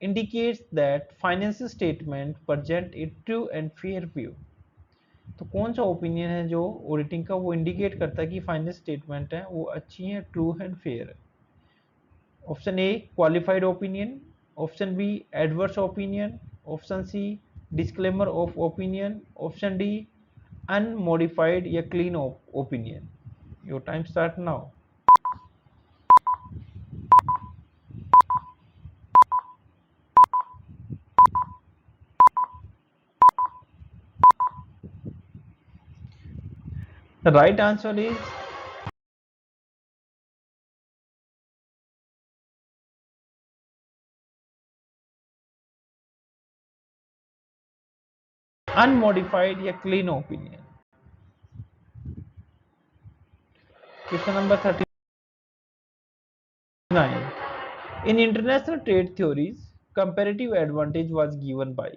indicates that financial statement present a true and fair view? तो कौन सा opinion है जो auditing का वो इंडिकेट करता है कि फाइनेंस स्टेटमेंट है वो अच्छी है, ट्रू एंड फेयर है? Option A qualified opinion. Option B adverse opinion. Option C disclaimer of opinion. Option D unmodified या clean opinion. Your time start now. The right answer is unmodified या clean opinion. Question number 39. In international trade theories, comparative advantage was given by।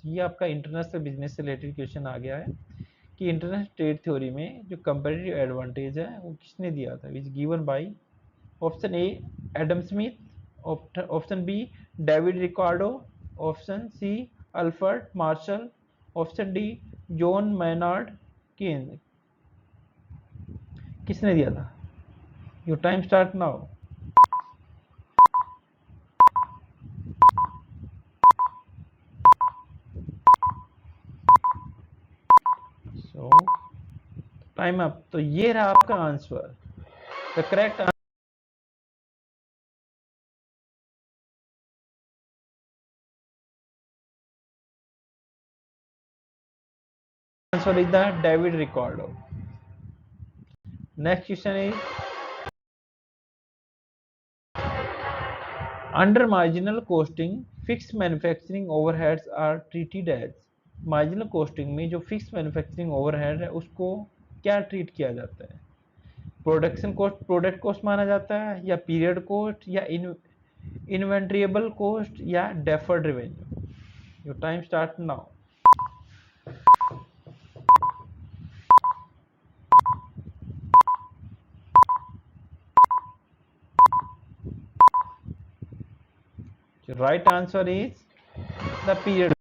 ये आपका international business से related question आ गया है कि international trade theory में जो comparative advantage है वो किसने दिया था? Which given by. Option A Adam Smith. Option B David Ricardo. Option C Alfred Marshall. Option D John Maynard Keynes. किसने दिया था? Your time start now. So time up. तो ये रहा आपका answer. The correct answer is the David Ricardo. Next question is under marginal costing, fixed manufacturing overheads are treated as। Marginal costing में जो fix manufacturing overhead है उसको क्या treat किया जाता है? प्रोडक्शन कॉस्ट, प्रोडक्ट कॉस्ट माना जाता है, या पीरियड कॉस्ट, या इन्वेंट्रिएबल कॉस्ट, या deferred revenue? Your time start now. right answer is the period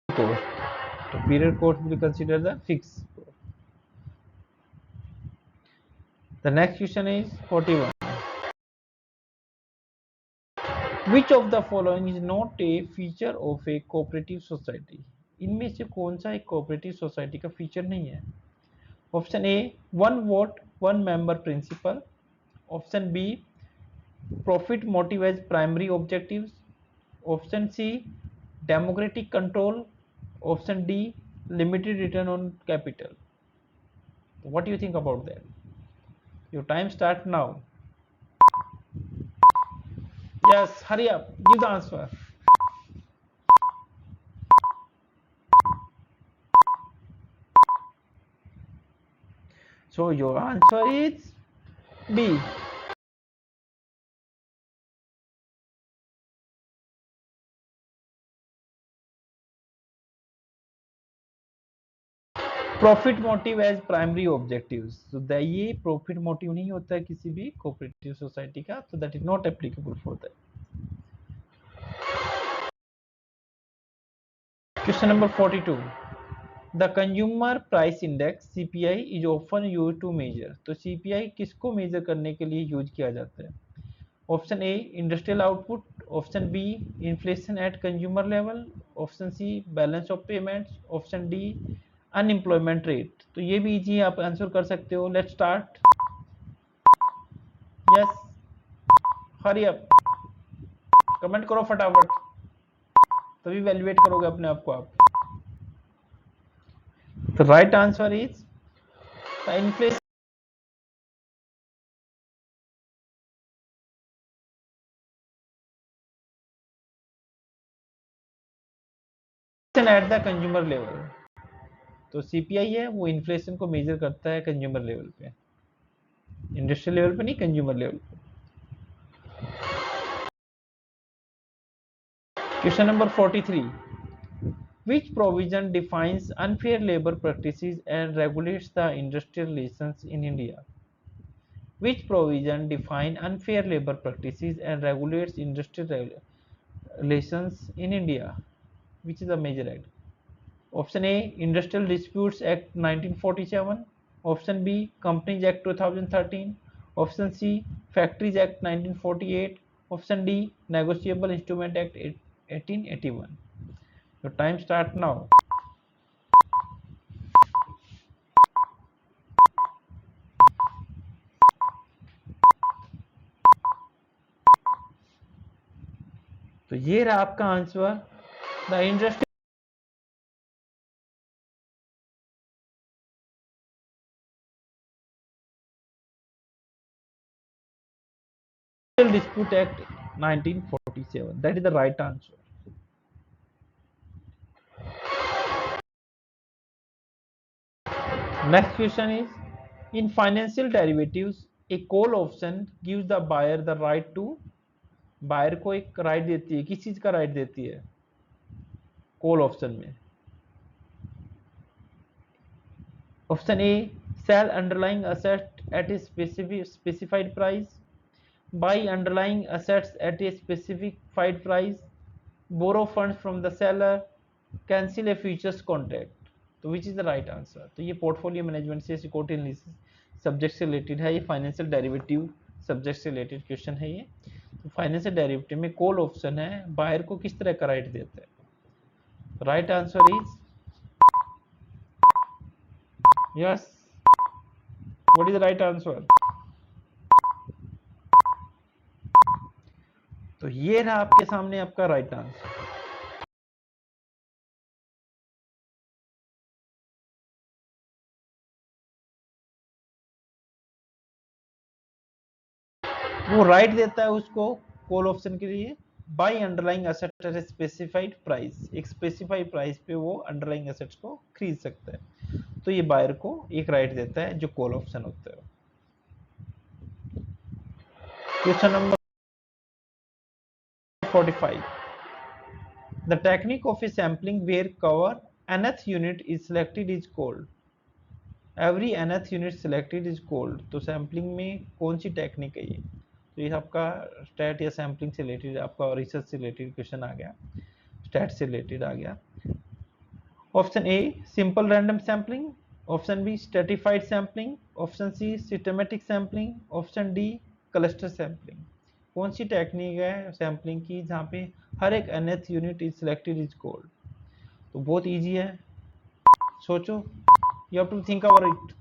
cost. So period cost will consider the fixed cost. The next question is 41. Which of the following is not a feature of a cooperative society? इनमें से कौन सा एक cooperative society का feature नहीं है? Option A one vote one member principle, option B profit motive as primary objectives, option C democratic control, option D limited return on capital. What do you think about that? Your time start now. Yes, hurry up, give the answer. So your answer is B. Profit motive as primary objectives. तो ये profit motive नहीं होता है किसी भी cooperative society का, तो that is not applicable for that. Question number 42. The consumer price index CPI is often use to measure. तो सीपीआई किसको मेजर करने के लिए यूज किया जाता है? Option A industrial output, option B inflation at consumer level, option C balance of payments, option D unemployment rate. तो ये भी इजी आप आंसर कर सकते हो. Let's start. Yes, hurry up, comment करो फटाफट, तभी वैल्यूएट करोगे अपने आप को आप. The right answer is the inflation at the consumer level. तो सीपीआई है वो इन्फ्लेशन को मेजर करता है कंज्यूमर लेवल पे, इंडस्ट्रियल लेवल पे नहीं, कंज्यूमर लेवल पे. Question number 43. Which provision defines unfair labor practices and regulates the industrial relations in India? Which provision define unfair labor practices and regulates industrial relations in India? Which is a major act? Option A Industrial Disputes Act 1947, option B Companies Act 2013, option C Factories Act 1948, option D Negotiable Instrument Act 1881. Your time start now. तो ये रहा आपका answer. The industrial Dispute Act 1947. That is the right answer. Next question is, in financial derivatives, a call option gives the buyer the right to. Buyer को एक right देती है, किस चीज का राइट देती है कॉल ऑप्शन में? Option A sell underlying asset at a specified price, buy underlying assets at a specified price, borrow funds from the seller, cancel a futures contract. तो which is the right answer? तो ये portfolio management से security subject से related है, ये financial derivative subject से related question है ये. तो फाइनेंशियल डेरिवेटिव में कॉल ऑप्शन है, बायर को किस तरह का राइट देता है? Right answer is yes. What is the right answer? तो ये रहा आपके सामने आपका राइट आंसर. वो राइट देता है उसको कॉल ऑप्शन के लिए by underlying asset eight specified price. एक स्पेसिफाइड प्राइस पे वो अंडरलाइंग एसेट्स को खरीद सकता है. तो ये बायर को एक राइट देता है जो कॉल ऑप्शन होता है. Question number 45. The technique of a sampling where cover nth unit is selected is called. Every nth unit selected is called. तो सैम्पलिंग में कौन सी टेक्निक है ये? तो ये आपका स्टैट या सैम्पलिंग से रिलेटेड, आपका रिसर्च से रिलेटेड क्वेश्चन आ गया, स्टैट से रिलेटेड आ गया। Option A simple random sampling, option B stratified sampling, option C systematic sampling, option D cluster sampling. कौन सी टेक्निक है सैम्पलिंग की जहाँ पे हर एक nth unit is selected is called? तो बहुत इजी है, सोचो, you have to think about it.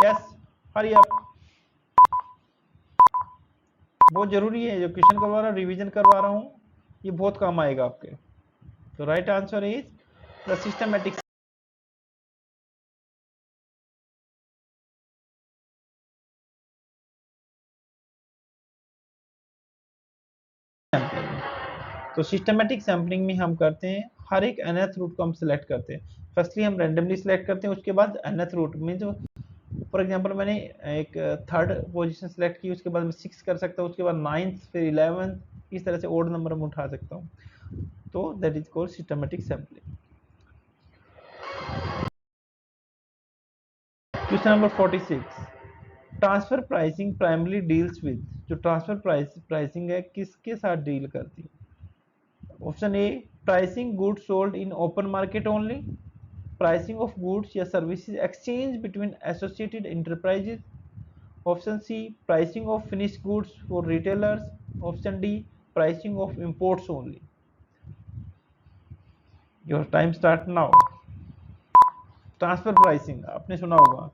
Yes, hurry up. बहुत जरूरी है, जो क्वेश्चन करवा रहा हूँ, रिवीजन करवा रहा हूँ, ये बहुत काम आएगा आपके। तो right answer is the systematic sampling. तो सिस्टमेटिक सैम्पलिंग में हम करते हैं हर एक nth रूट को हम सिलेक्ट करते हैं। फर्स्टली हम रैंडमली सिलेक्ट करते हैं, उसके बाद nth रूट में जो, फॉर एग्जांपल मैंने एक थर्ड पोजीशन सिलेक्ट की, उसके बाद मैं 6 कर सकता हूँ, उसके बाद 9th, फिर 11th, इस तरह से ओड नंबर हम उठा सकता हूँ। तो that is called systematic sampling. Question number 46, transfer pricing primary deals with. जो ट्रांसफर प्राइसिंग है किसके साथ डील करती है? Option A pricing goods sold in open market only, pricing of goods या services exchange between associated enterprises, option C pricing of finished goods for retailers, option D pricing of imports only. Your time start now. Transfer pricing आपने सुना होगा,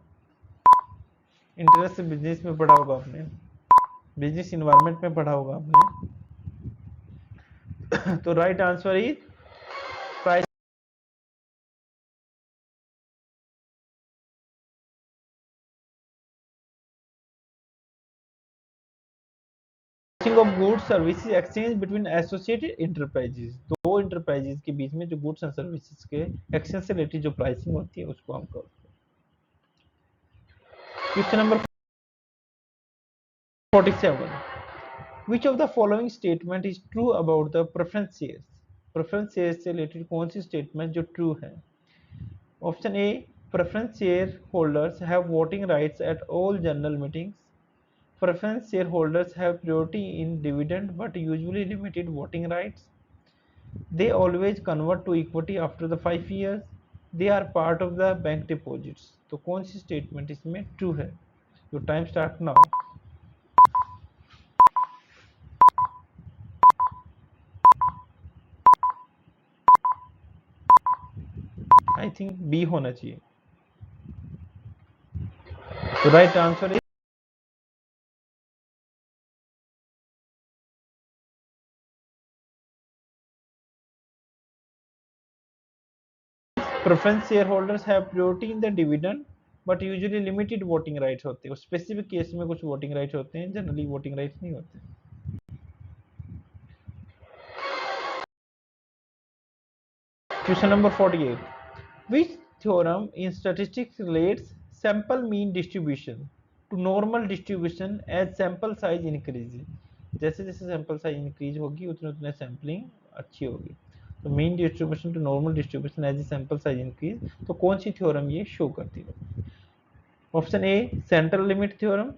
interest से business में पढ़ा होगा आपने, business environment में पढ़ा होगा आपने। तो right answer is pricing of goods services exchange between associated enterprises. दो इंटरप्राइजेज के बीच में जो गुड्स एंड सर्विसेज के एक्सचेंज से रिलेटेड जो प्राइसिंग होती है उसको हम करते हैं। Question number 47, which of the following statement is true about the preference shares? Preference share से रिलेटेड कौन सी स्टेटमेंट जो ट्रू है? Option A preference shareholders have voting rights at all general meetings, preference shareholders have priority in dividend but usually limited voting rights, they always convert to equity after the 5 years, they are part of the bank deposits। तो कौन सी statement इसमें true है? Your time start now. I think B होना चाहिए। तो right answer is preference shareholders have priority in the dividend but usually limited voting rights होते हैं, स्पेसिफिक केस में कुछ वोटिंग राइट्स होते हैं, जनरली वोटिंग राइट्स नहीं होते। Question number 48, which theorem in statistics relates sample mean distribution to normal distribution as sample size increases? जैसे जैसे सैंपल साइज इंक्रीज होगी उतने उतने सैम्पलिंग अच्छी होगी। तो mean distribution to normal distribution as a sample size increase, तो कौन सी थ्योरम ये शो करती है? Option A central limit theorem,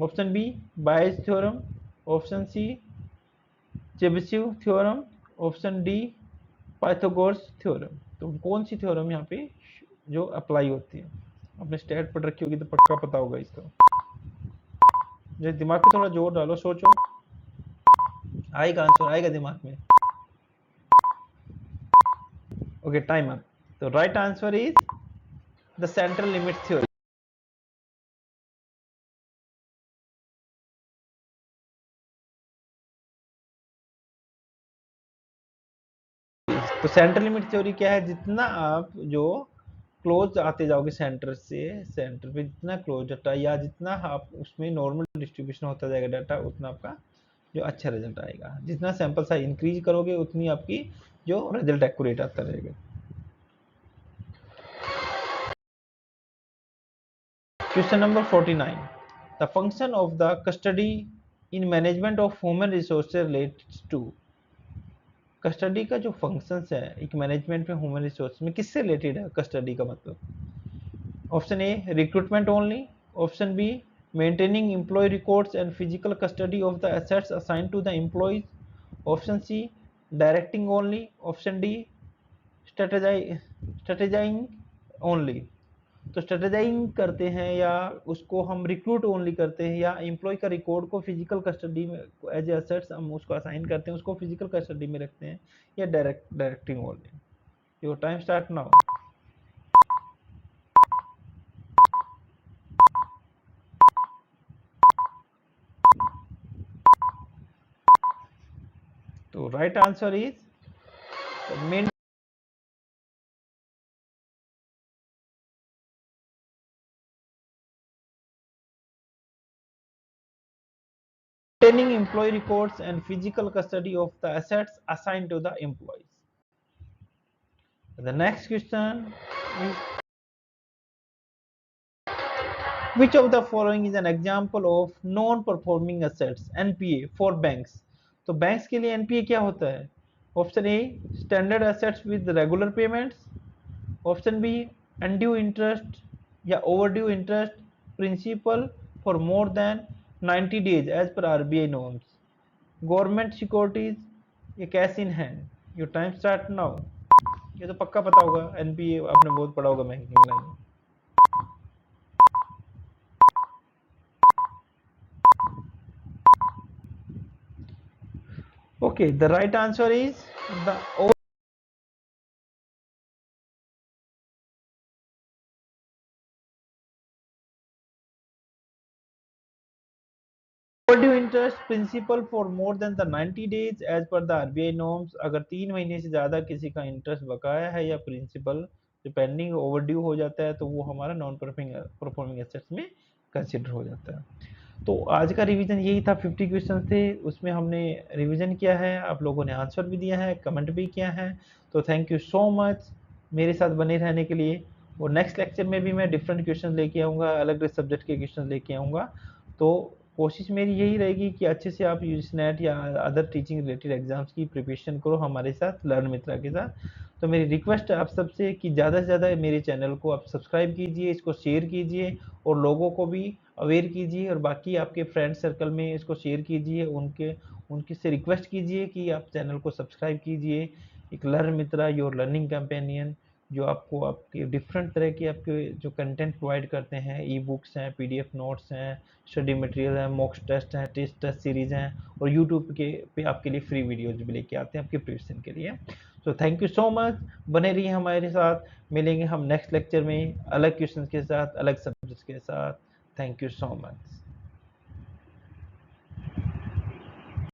option B Bayes theorem, option C Chebyshev theorem, option D Pythagoras theorem. तो कौन सी थ्योरम यहाँ पे जो अप्लाई होती है? आपने स्टैट पढ़ रखी होगी तो पक्का पता होगा इसका। जो दिमाग पे थोड़ा जोर डालो, सोचो, आएगा आंसर, आएगा दिमाग में। Okay, time up. तो right answer is the central limit theory. तो सेंट्रल लिमिट थ्योरी क्या है? जितना आप जो क्लोज आते जाओगे सेंटर से, सेंटर पे जितना क्लोज डाटा या जितना आप उसमें नॉर्मल डिस्ट्रीब्यूशन होता जाएगा डाटा, उतना आपका जो अच्छा रिजल्ट आएगा। जितना सैंपल साइज इंक्रीज करोगे उतनी आपकी जो रिजल्ट एक्यूरेट आता रहेगा। Question number 49, the function of the custody in management of human resources related to. Custody का जो फंक्शंस है एक मैनेजमेंट में ह्यूमन रिसोर्स में, किससे रिलेटेड है कस्टडी का मतलब? Option A recruitment only, option B maintaining employee records and physical custody of the assets assigned to the employees, option C directing only, option D strategizing only। तो स्ट्रेटेजाइंग करते हैं या उसको हम रिक्रूट ओनली करते हैं या एम्प्लॉय का रिकॉर्ड को फिजिकल कस्टडी में एज एसेट्स हम उसको असाइन करते हैं, उसको फिजिकल कस्टडी में रखते हैं, या directing only. Your time start now. तो right answer is main maintaining employee records and physical custody of the assets assigned to the employees। The next question is which of the following is an example of non-performing assets NPA for banks। तो banks के लिए NPA क्या होता है? Option A standard assets with regular payments, option B undue interest या overdue interest principal for more than 90 days as per RBI norms, government securities या cash in hand. Your time start now. ये तो पक्का पता होगा, NPA आपने बहुत पढ़ा होगा बैंकिंग में। Okay, the right answer is the overdue interest principal for more than the 90 days as per the RBI norms। अगर 3 महीने से ज़्यादा किसी का इंटरेस्ट बकाया है या प्रिंसिपल डिपेंडिंग ओवरड्यू हो जाता है तो वो हमारा नॉन परफॉर्मिंग एसेट्स में कंसिडर हो जाता है। तो आज का रिवीजन यही था, 50 क्वेश्चन थे, उसमें हमने रिवीजन किया है, आप लोगों ने आंसर भी दिया है, कमेंट भी किया है। तो थैंक यू सो मच मेरे साथ बने रहने के लिए। और नेक्स्ट लेक्चर में भी मैं डिफरेंट क्वेश्चन लेके आऊँगा, अलग अलग सब्जेक्ट के क्वेश्चन लेके आऊँगा। तो कोशिश मेरी यही रहेगी कि अच्छे से आप यूजीसी या अदर टीचिंग रिलेटेड एग्जाम्स की प्रिपरेशन करो हमारे साथ, लर्न मित्रा के साथ। तो मेरी रिक्वेस्ट है आप सबसे कि ज़्यादा से ज़्यादा मेरे चैनल को आप सब्सक्राइब कीजिए, इसको शेयर कीजिए और लोगों को भी अवेयर कीजिए, और बाकी आपके फ्रेंड सर्कल में इसको शेयर कीजिए, उनकी से रिक्वेस्ट कीजिए कि आप चैनल को सब्सक्राइब कीजिए। एक learn Mitra your learning companion जो आपको आपके डिफरेंट तरह के आपके जो कंटेंट प्रोवाइड करते हैं, ई बुक्स हैं, PDF नोट्स हैं, स्टडी मटेरियल हैं, मॉक टेस्ट हैं, टेस्ट सीरीज हैं, और यूट्यूब के पे आपके लिए फ्री वीडियोज भी लेके आते हैं आपके प्रिपरेशन के लिए। तो थैंक यू सो मच, बने रहिए हमारे साथ, मिलेंगे हम नेक्स्ट लेक्चर में अलग क्वेश्चन के साथ, अलग सब्जेक्ट के साथ। Thank you so much.